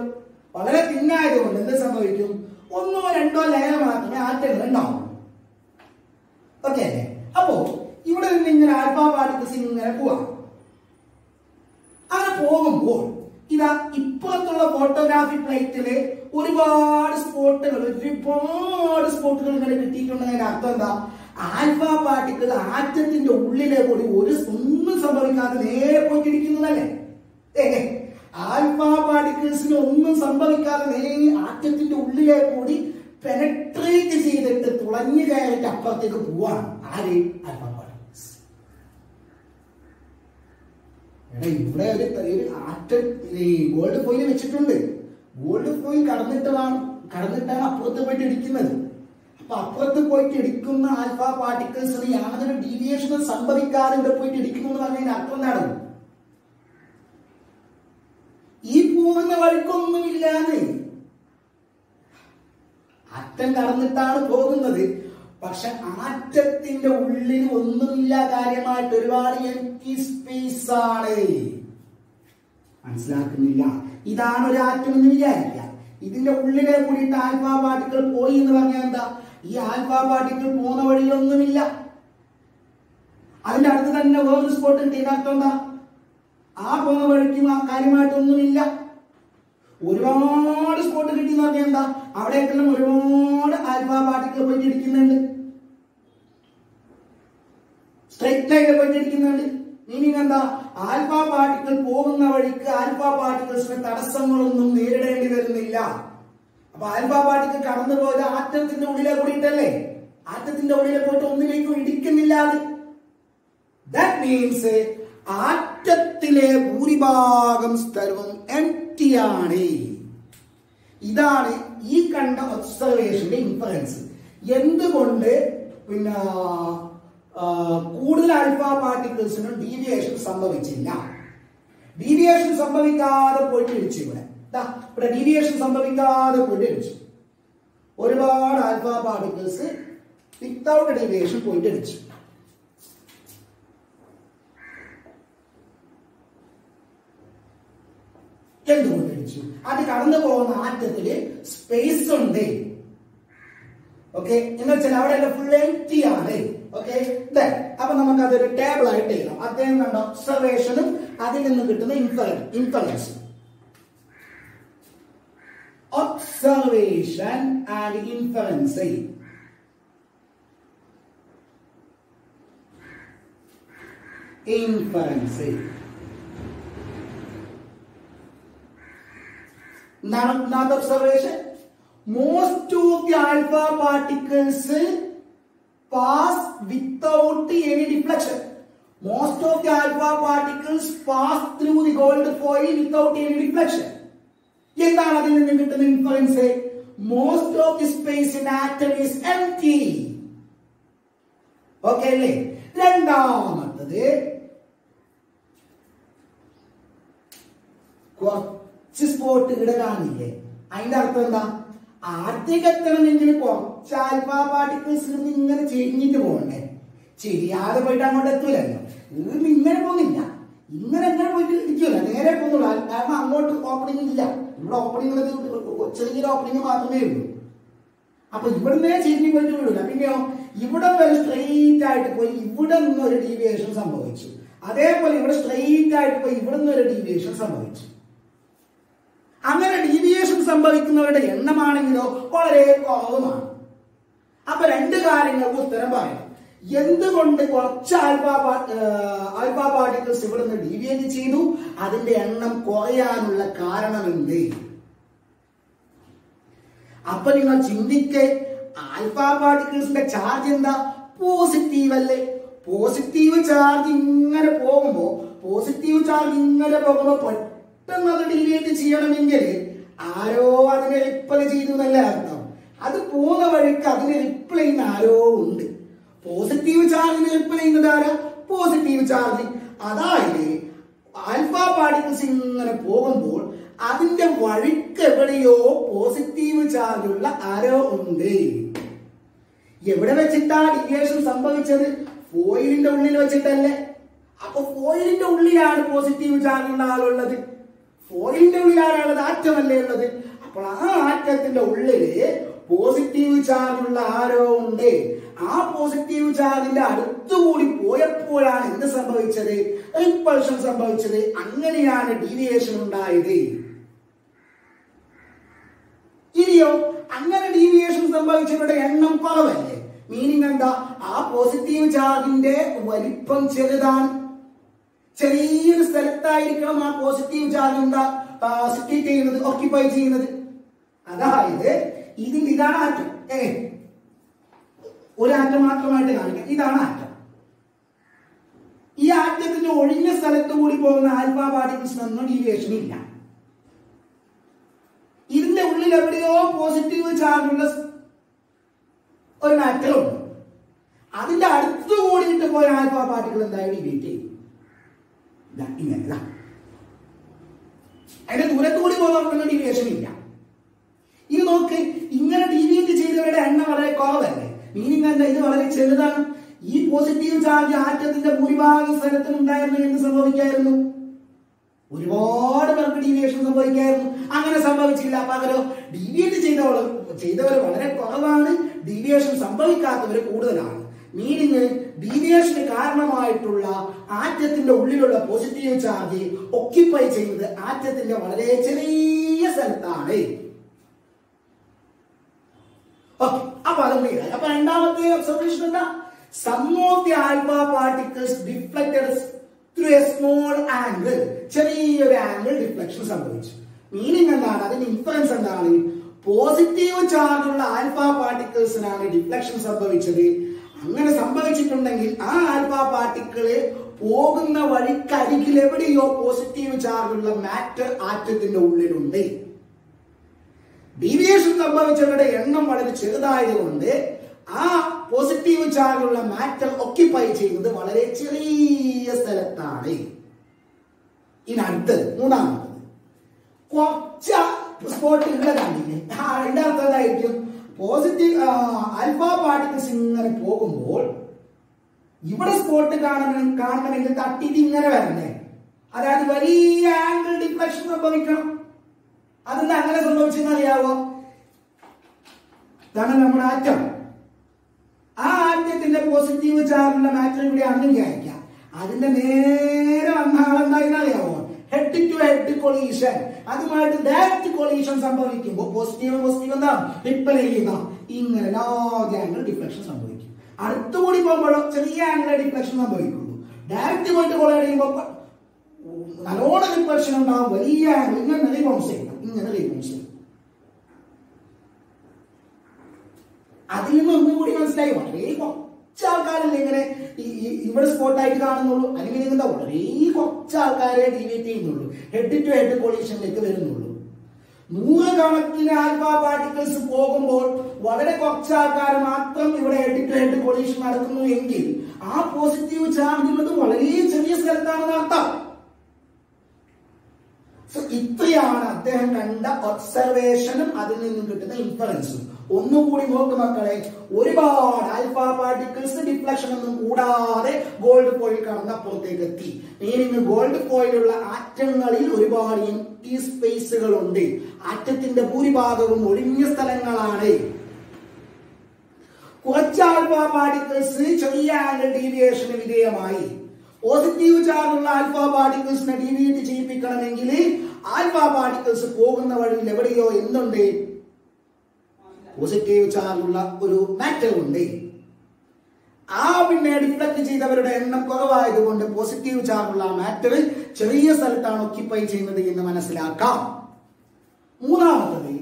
വളരെ തിന്നായതുകൊണ്ട് എന്ത് സംഭവിക്കും? 1 or 2 ലെയർ മാത്രമേ ആറ്റങ്ങൾ ഉണ്ടാവുള്ളൂ. ഓക്കെ അല്ലേ? അപ്പോ ഇവിടെ നിന്ന് ഇങ്ങനെ ആൽഫ പാർട്ടിക്കിൾസ് ഇങ്ങനെ പോവാം. അങ്ങനെ പോകുമ്പോൾ ഇതാ ഇപ്പുറത്തുള്ള ഫോട്ടോഗ്രാഫി പ്ലേറ്റില് ഒരുപാട് സ്പോട്ടുകൾ ഇങ്ങനെ കിട്ടിയിട്ടുണ്ടെങ്കിൽ അർത്ഥം എന്താ? ആൽഫ പാർട്ടിക്കിൾ ആറ്റത്തിന്റെ ഉള്ളിലെ കൂടി ഒന്നും സംഭവിക്കാതെ നേരെ പോയിട്ടിരിക്കുന്നതല്ലേ? ആൽഫ പാർട്ടിക്കിൾസിന് ഒന്നും സംഭവിക്കാതെ നേരെ ആറ്റത്തിന്റെ ഉള്ളിലെ കൂടി പെനട്രേറ്റ് ചെയ്തിട്ട് തുളഞ്ഞു കയറിയിട്ട് അപ്പുറത്തേക്ക് പോവാണ്. ആര്? Alpha particles. ഇവിടെ ഒരു ആറ്റം ഗോൾഡ് ഫോയിൽ വെച്ചിട്ടുണ്ട്. ഗോൾഡ് ഫോയിൽ കടന്നിട്ടാണ് അപ്പുറത്ത് പോയിട്ട് ഇടിക്കുന്നത്. അപ്പൊ അപ്പുറത്ത് പോയിട്ട് ഇടിക്കുന്ന ആൽഫ പാർട്ടിക്കിൾസിന് യാതൊരു ഡീവിയേഷനും സംഭവിക്കാതെ ഇവിടെ പോയിട്ട് ഇടിക്കുന്നു എന്ന് പറഞ്ഞതിന്റെ അർത്ഥം എന്താണ്? ഈ പോകുന്ന വഴിക്കൊന്നുമില്ലാതെ ആറ്റം കടന്നിട്ടാണ് പോകുന്നത്. പക്ഷെ ആറ്റത്തിന്റെ ഉള്ളിൽ ഒന്നുമില്ല, കാര്യമായിട്ട് ഒരുപാട് എംപ്റ്റി സ്പേസ് ആണ്. മനസ്സിലാക്കുന്നില്ല? ഇതാണ് ഒരു ആറ്റം എന്ന് വിചാരിക്കുക. ഇതിന്റെ ഉള്ളിലെ കൂടിയിട്ട് ആൽഫ പാർട്ടിക്കിൾ പോയി എന്ന് പറഞ്ഞാൽ എന്താ? ഈ ആൽഫ പാർട്ടിക്കിൾ പോകുന്ന വഴിയൊന്നുമില്ല. അതിന്റെ അടുത്ത് തന്നെ വേറൊരു സ്പോട്ട് ഉണ്ട്. ഇതിനർത്ഥം എന്താ? ആ പോകുന്ന വഴിക്കും ആ കാര്യമായിട്ടൊന്നുമില്ല. ഒരുപാട് സ്പോട്ട് കിട്ടി എന്ന് പറഞ്ഞാൽ എന്താ? അവിടേക്കെല്ലാം ഒരുപാട് ആൽഫ പാർട്ടിക്കിൾ പോയിട്ട് ഇരിക്കുന്നുണ്ട്, സ്ട്രൈറ്റ് ലൈനിൽ പോയിട്ട് ഇരിക്കുന്നുണ്ട്. മീനിങ് എന്താ? ആൽഫ പാർട്ടിക്കിൾ പോകുന്ന വഴിക്ക് ആൽഫ പാർട്ടിക്കിൾസിന് തടസ്സങ്ങളൊന്നും നേരിടേണ്ടി വരുന്നില്ല. അപ്പൊ ആൽഫ പാർട്ടിക്കിൾ കടന്നു പോയത് ആറ്റത്തിന്റെ ഉള്ളിലെ കൂടിയിട്ടല്ലേ? ആറ്റത്തിന്റെ ഉള്ളിലെ പോയിട്ട് ഒന്നിലേക്കും ഇടിക്കുന്നില്ല. ദാറ്റ് മീൻസ് ആറ്റത്തിലെ ഭൂരിഭാഗം സ്ഥലവും എംപ്റ്റി ആണ്. ഇതാണ് ഈ കണ്ട ഒബ്സർവേഷന്റെ ഇൻഫറൻസ്. എന്തുകൊണ്ട് പിന്നെ കൂടുതൽ ആൽഫ പാർട്ടിക്കിൾസിനും ഡീവിയേഷൻ സംഭവിച്ചില്ല? ഡീവിയേഷൻ സംഭവിക്കാതെ പോയിട്ട് ഇടിച്ചു. ഇവിടെ ഡീവിയേഷൻ സംഭവിക്കാതെ പോയിട്ട് ഇടിച്ചു. ഒരുപാട് ആൽഫ പാർട്ടിക്കിൾസ് വിത്തൗട്ട് ഡീവിയേഷൻ പോയിട്ട് ഇടിച്ചു. എന്തുകൊണ്ട് ഇടിച്ചു? അത് കടന്നു പോകുന്ന ആറ്റത്തില് സ്പേസ് ഉണ്ട്. ഓക്കെ, എന്ന് വെച്ചാൽ അവിടെ ഫുൾ എംപ്റ്റി ആണ്. ഓക്കെ, അപ്പൊ നമുക്ക് അതൊരു ടേബിൾ ആയിട്ട് എഴുതാം. അദ്ദേഹം കണ്ട ഒബ്സർവേഷനും അതിൽ നിന്ന് കിട്ടുന്ന inference. Observation and inference. Another observation: most of the alpha particles pass without any deflection. Most of the alpha particles pass through the gold foil without any deflection. എന്താണ് അതിൽ നിന്ന് കിട്ടുന്ന inference? Most of the space in atom is empty. Okay അല്ലേ? രണ്ടാമത്തത്, spot ഇവിടെ കാണില്ലേ? അതിന്റെ അർത്ഥം എന്താ? ആദ്യം എത്തണമെങ്കിൽ കുറച്ച് ആൽഫ പാർട്ടിക്കിൾസ് ഇങ്ങനെ ചെരിഞ്ഞിട്ട് പോകണ്ടേ? ചെരിയാതെ പോയിട്ട് അങ്ങോട്ട് എത്തൂലല്ലോ. ഇങ്ങനെ പോകുന്നില്ല, ഇങ്ങനെ പോയിട്ട് ഇരിക്കൂല, നേരെ പോകുന്നുള്ളൂ. കാരണം അങ്ങോട്ട് ഓപ്പണിംഗ് ഇല്ല. ഇവിടെ ഓപ്പണിംഗ് ചെറിയൊരു ഓപ്പണിംഗ് മാത്രമേ ഉള്ളൂ. അപ്പൊ ഇവിടുന്നേ ചെരിഞ്ഞ് പോയിട്ട് വിടൂല. പിന്നെയോ ഇവിടെ വരെ സ്ട്രെയിറ്റ് ആയിട്ട് പോയി ഇവിടെ നിന്ന് ഒരു ഡീവിയേഷൻ സംഭവിച്ചു. അതേപോലെ ഇവിടെ സ്ട്രെയിറ്റ് ആയിട്ട് പോയി ഇവിടെ നിന്ന് ഒരു ഡീവിയേഷൻ സംഭവിച്ചു. അങ്ങനെ ഡീവിയേഷൻ സംഭവിക്കുന്നവരുടെ എണ്ണമാണെങ്കിലോ വളരെ കുറവുമാണ്. അപ്പൊ രണ്ട് കാര്യങ്ങൾക്ക് ഉത്തരം പറയാം. എന്തുകൊണ്ട് കുറച്ച് ആൽഫ പാർട്ടിക്കിൾസ് ഇവിടെ നിന്ന് ഡീവിയേറ്റ് ചെയ്തു? അതിന്റെ എണ്ണം കുറയാനുള്ള കാരണമെന്ത്? അപ്പൊ നിങ്ങൾ ചിന്തിക്കെ, ആൽഫ പാർട്ടിക്കിൾസിന്റെ ചാർജ് എന്താ? പോസിറ്റീവ് അല്ലേ? പോസിറ്റീവ് ചാർജ് ഇങ്ങനെ പോകുമ്പോ പെട്ടെന്ന് അത് ഡീവിയേറ്റ് ചെയ്യണമെങ്കിൽ ആരോ അതിനെ റിപ്പൽ ചെയ്തു എന്നല്ല അർത്ഥം. അത് പോകുന്ന വഴിക്ക് അതിനെ റിപ്പിൾ ചെയ്യുന്ന ആരോ ഉണ്ട്. പോസിറ്റീവ് ചാർജിന് റിപ്പിൾ ചെയ്യുന്നത് ആരാ? Positive charge. അതായത് ആൽഫ പാർട്ടിക്കിൾസ് ഇങ്ങനെ പോകുമ്പോൾ അതിന്റെ വഴിക്ക് എവിടെയോ പോസിറ്റീവ് ചാർജ് ഉള്ള ആരോ ഉണ്ട്. എവിടെ വെച്ചിട്ടാ ഡീവിയേഷൻ സംഭവിച്ചത്? ഫോയിലിന്റെ ഉള്ളിൽ വെച്ചിട്ടല്ലേ? അപ്പൊ ഫോയിലിന്റെ ഉള്ളിലാണ് പോസിറ്റീവ് ചാർജ് ഉള്ള ആളുള്ളത്. ഫോയിലിന്റെ ഉള്ളിൽ ആരാളുള്ളത്? ആറ്റമല്ലേ ഉള്ളത്. അപ്പോൾ ആ ആറ്റത്തിന്റെ ഉള്ളില് പോസിറ്റീവ് ചാർജ് ഉള്ള ആരോ ഉണ്ട്. ആ പോസിറ്റീവ് ചാർജിന്റെ അടുത്തുകൂടി പോയപ്പോഴാണ് എന്ത് സംഭവിച്ചത്? റിപ്പൾഷൻ സംഭവിച്ചത്. അങ്ങനെയാണ് ഡീവിയേഷൻ ഉണ്ടായത്. ഇനിയോ അങ്ങനെ ഡീവിയേഷൻ സംഭവിച്ചവരുടെ എണ്ണം കുറവല്ലേ? മീനിങ് എന്താ? ആ പോസിറ്റീവ് ചാർജിന്റെ വലിപ്പം ചെറുതാണ്. ചെറിയൊരു സ്ഥലത്തായിരിക്കണം ആ പോസിറ്റീവ് ചാർജ് എന്താ സിറ്റുവേറ്റ് ചെയ്യുന്നത്, ഓക്യുപ്പൈ ചെയ്യുന്നത്. അതായത് ഇതാണ് ആറ്റം. ഒരു ആറ്റം മാത്രമായിട്ട് കാണിക്കാം. ഇതാണ് ആറ്റം. ഈ ആറ്റത്തിന്റെ ഒഴിഞ്ഞ സ്ഥലത്ത് കൂടി പോകുന്ന ആൽഫ പാർട്ടിക്കിൾസിനൊന്നും ഡീവിയേഷൻ ഇല്ല. ഇതിന്റെ ഉള്ളിൽ എവിടെയോ പോസിറ്റീവ് ചാർജ് ഉള്ള ഒരു മാറ്റർ ഉണ്ട്. അതിന്റെ അടുത്ത് കൂടിയിട്ട് പോയ ആൽഫ പാർട്ടിക്കിൾ എന്തായാലും ഡീവിയേറ്റ് ചെയ്യും. ഇങ്ങനെ അതിന്റെ ദൂരത്തുകൂടി പോകുന്നവർക്കൊന്നും ഡീവിയേഷൻ ഇല്ല. ഇത് നോക്ക്, ഇങ്ങനെ ഡീവിയേറ്റ് ചെയ്തവരുടെ എണ്ണം വളരെ കുറവല്ലേ? മീനിങ് എന്താ? ഇത് വളരെ ചെറുതാണ്. ഈ പോസിറ്റീവ് ചാർജ് ആറ്റത്തിന്റെ ഭൂരിഭാഗം സ്ഥലത്തും ഉണ്ടായിരുന്നു. എന്ത് സംഭവിക്കായിരുന്നു? ഒരുപാട് പേർക്ക് ഡീവിയേഷൻ സംഭവിക്കായിരുന്നു. അങ്ങനെ സംഭവിച്ചില്ല. പകരം ഡീവിയേറ്റ് ചെയ്തവർ വളരെ കുറവാണ്, ഡീവിയേഷൻ സംഭവിക്കാത്തവർ കൂടുതലാണ്. മീനിങ് ഡീവിയേഷന് കാരണമായിട്ടുള്ള ആറ്റത്തിന്റെ ഉള്ളിലുള്ള പോസിറ്റീവ് ചാർജ് ഒക്യുപ്പൈ ചെയ്യുന്നത് ആറ്റത്തിന്റെ വളരെ ചെറിയ സ്ഥലത്താണ്. അപ്പൊ അത് ക്ലിയർ ആയി. അപ്പൊ രണ്ടാമത്തെ ഒബ്സർവേഷൻ എന്താ? Some of the alpha particles deflected through a small angle, ചെറിയൊരു ആംഗിൾ ഡിഫ്ലക്ഷൻ സംഭവിച്ചു. മീനിങ് എന്താണ്? അതിന്റെ ഇൻഫറൻസ് എന്താണ്? പോസിറ്റീവ് ചാർജുള്ള ആൽഫ പാർട്ടിക്കിൾസിനാണ് ഡിഫ്ലക്ഷൻ സംഭവിച്ചത്. അങ്ങനെ സംഭവിച്ചിട്ടുണ്ടെങ്കിൽ ആ ആൽഫ പാർട്ടിക്കിള് പോകുന്ന വഴിക്കരികിൽ എവിടെയോ പോസിറ്റീവ് ചാർജുള്ള മാറ്റർ ആറ്റത്തിന്റെ ഉള്ളിലുണ്ട്. ഡീവിയേഷൻ സംഭവിച്ചവരുടെ എണ്ണം വളരെ ചെറുതായതുകൊണ്ട് ആ പോസിറ്റീവ് ചാർജുള്ള മാറ്റർ ഒക്യുപ്പൈ ചെയ്യുന്നത് വളരെ ചെറിയ സ്ഥലത്താണ്. ഇനി അടുത്തത് മൂന്നാമത്തത്, കുറച്ച് സ്പോട്ട് ഉള്ളതാണെങ്കിൽ അതിന്റെ അർത്ഥം എന്തായിരിക്കും? പോസിറ്റീവ് ആൽഫ പാർട്ടിക്കിൾസ് ഇങ്ങനെ പോകുമ്പോൾ ഇവിടെ സ്പോട്ട് കാണണമെങ്കിൽ തട്ടിട്ട് ഇങ്ങനെ വരണേ, അതായത് വലിയ ആംഗിൾ ഡിഫ്ലക്ഷൻ സംഭവിക്കണം. അതെന്താ അങ്ങനെ സംഭവിച്ചെന്ന് അറിയാവോ? ഇതാണ് നമ്മുടെ ആറ്റം. ആ ആറ്റത്തിന്റെ പോസിറ്റീവ് ചാർജുള്ള മാറ്റർ ഇവിടെ ആണെന്ന് വിചാരിക്കാം. അതിന്റെ നേരെ വന്ന ആളെന്തായെന്ന് അറിയാവോ? Head to head collision. അതുമായിട്ട് ഡയറക്റ്റ് കൊളീഷൻ സംഭവിക്കുമ്പോൾ പോസിറ്റീവ് എന്താ റിപ്പൽ ചെയ്യുന്ന ഇങ്ങനെ ലാർജ് ആംഗിൾ ഡിഫ്ലക്ഷൻ സംഭവിക്കും. അടുത്തുകൂടി പോകുമ്പോഴോ ചെറിയ ആംഗിൾ ഡിഫ്ലക്ഷൻ സംഭവിക്കുള്ളൂ. ഡയറക്റ്റ് പോയിട്ട് കൊളൈഡ് ചെയ്യുമ്പോൾ നല്ലോണം റിപ്പൽഷൻ ഉണ്ടാവും, വലിയ ആംഗിൾ ഇങ്ങനെ റീബൗൺസ് ചെയ്യണം, ഇങ്ങനെ റീബൗൺസ് ചെയ്യും. അതിൽ നിന്ന് ഒന്നുകൂടി മനസ്സിലായി, വളരെ കുറച്ച് ആൾക്കാരല്ലേ ഇങ്ങനെ ഇവിടെ സ്പോട്ടായിട്ട് കാണുന്നുള്ളൂ, അല്ലെങ്കിൽ എന്താ വളരെ കുറച്ച് ആൾക്കാരെ ഡീവിയേറ്റ് ചെയ്യുന്നുള്ളൂ, ഹെഡ് ടു ഹെഡ് കൊളീഷനിലേക്ക് വരുന്നുള്ളൂ. നൂറുകണക്കിന് ആൽഫ പാർട്ടിക്കിൾസ് പോകുമ്പോൾ വളരെ കുറച്ച് ആൾക്കാർ മാത്രം ഇവിടെ ഹെഡ് ടു ഹെഡ് കൊളീഷൻ നടക്കുന്നു എങ്കിൽ ആ പോസിറ്റീവ് ചാർജ് ഉള്ളത് വളരെ ചെറിയ സ്ഥലത്താണെന്ന് അർത്ഥം. ഇത്രയാണ് അദ്ദേഹം കണ്ട ഒബ്സർവേഷനും അതിൽ നിന്നും കിട്ടുന്ന ഇൻഫറൻസും. ഒന്നുകൂടി നോക്ക് മക്കളെ, ഒരുപാട് ആൽഫ പാർട്ടിക്കിൾസ് ഡിഫ്ലക്ഷൻ ഒന്നും കൂടാതെ ഗോൾഡ് ഫോയിൽ കടന്ന് അപ്പുറത്തേക്ക് എത്തി. മീനിങ് ഗോൾഡ് ഫോയിലുള്ള ആറ്റങ്ങളിൽ ഒരുപാട് എംപ്റ്റി സ്പേസുകൾ ഉണ്ട്. ആറ്റത്തിന്റെ ഭൂരിഭാഗവും ഒഴിഞ്ഞ സ്ഥലങ്ങളാണ്. കുറച്ച് ആൽഫ പാർട്ടിക്കിൾസ് ചെറിയ ആംഗിൾ ഡീവിയേഷന് വിധേയമായി. പോസിറ്റീവ് ചാർജുള്ള ആൽഫ പാർട്ടിക്കിൾസിനെ ഡീവിയേറ്റ് ചെയ്യിപ്പിക്കണമെങ്കിൽ ആൽഫ പാർട്ടിക്കിൾസ് പോകുന്ന വഴിയിൽ എവിടെയോ എന്തുണ്ട്? പോസിറ്റീവ് ചാർജുള്ള ഒരു മാറ്റർ ഉണ്ട്. ആ പിന്നെ ഡിഫ്ലക്ട് ചെയ്തവരുടെ എണ്ണം കുറവായതുകൊണ്ട് പോസിറ്റീവ് ചാർജുള്ള മാറ്റർ ചെറിയ സ്ഥലത്താണ് ഒക്യുപ്പൈ ചെയ്യുന്നത് എന്ന് മനസ്സിലാക്കാം. മൂന്നാമത്തത്,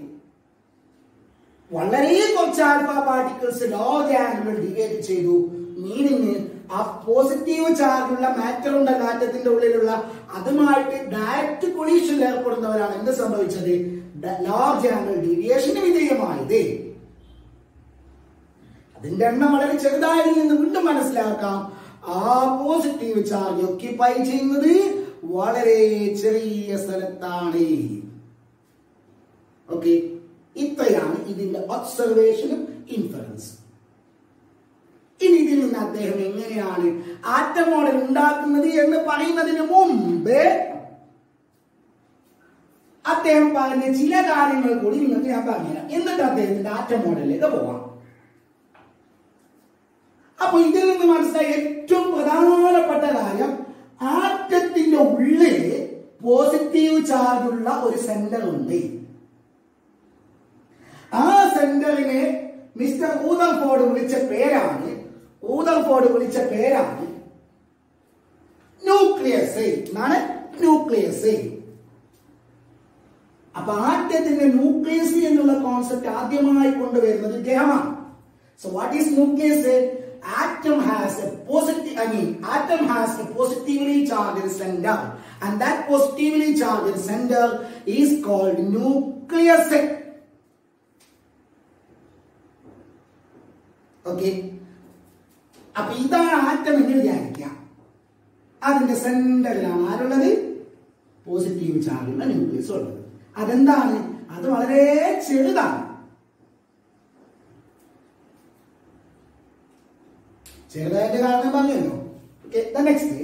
വളരെ കുറച്ച് alpha particles large angle deviate ചെയ്തു. മീനിങ് ആ പോസിറ്റീവ് ചാർജുള്ള മാറ്റർ ഉണ്ടല്ലോ ആറ്റത്തിന്റെ ഉള്ളിലുള്ള, അതുമായിട്ട് ഡയറക്റ്റ് കൊളീഷനിൽ ഏർപ്പെടുന്നവരാണ് എന്ത് സംഭവിച്ചത്? ലാർജ് ആംഗിൾ ഡീവിയേഷന് വിധേയമായത്. അതിന്റെ എണ്ണം വളരെ ചെറുതായി എന്ന് വീണ്ടും മനസ്സിലാക്കാം. ആ പോസിറ്റീവ് ചാർജ് ഒക്യുപ്പൈ ചെയ്യുന്നത് വളരെ ചെറിയ സ്ഥലത്താണ്. ഓക്കെ, ഇത്രയാണ് ഇതിന്റെ ഒബ്സർവേഷനും ഇൻഫറൻസ്. ഇനി ഇതിൽ നിന്ന് അദ്ദേഹം എങ്ങനെയാണ് ആറ്റം മോഡൽ ഉണ്ടാക്കുന്നത് എന്ന് പറയുന്നതിന് മുമ്പ് അദ്ദേഹം പറഞ്ഞ ചില കാര്യങ്ങൾ കൂടി നിങ്ങൾക്ക് ഞാൻ പറഞ്ഞുതരാം. എന്നിട്ട് അദ്ദേഹത്തിന്റെ ആറ്റം മോഡലിലേക്ക് പോവാം. അപ്പൊ ഇതിൽ നിന്ന് മനസ്സിലായ ഏറ്റവും പ്രധാനപ്പെട്ട കാര്യം, ആറ്റത്തിന്റെ ഉള്ളിൽ പോസിറ്റീവ് ചാർജുള്ള ഒരു സെന്റർ ഉണ്ട്. ആ സെന്ററിനെ മിസ്റ്റർ ഊദർഫോർഡ് വിളിച്ച പേരാണ് ന്യൂക്ലിയസ്. എന്നാണ് ന്യൂക്ലിയസ്. അപ്പൊ ആറ്റത്തിന്റെ ന്യൂക്ലിയസ് എന്നുള്ള കോൺസെപ്റ്റ് ആദ്യമായി കൊണ്ടുവരുന്നത് ഇദ്ദേഹമാണ്. So what is nucleus? Atom has a positively charged center, and that positively charged center is called nucleus. Okay, അപ്പൊ ഇതാണ് ആറ്റം എന്ന് വിചാരിക്കുക. അതിന്റെ സെന്ററിലാണ് ആരുള്ളത്? പോസിറ്റീവ് ചാർജുള്ള ന്യൂക്ലിയസ് ഉള്ളത്. അതെന്താണ്? അത് വളരെ ചെറുതാണ്. ചെറുതായിട്ട് കാരണം പറഞ്ഞല്ലോ. Okay, next.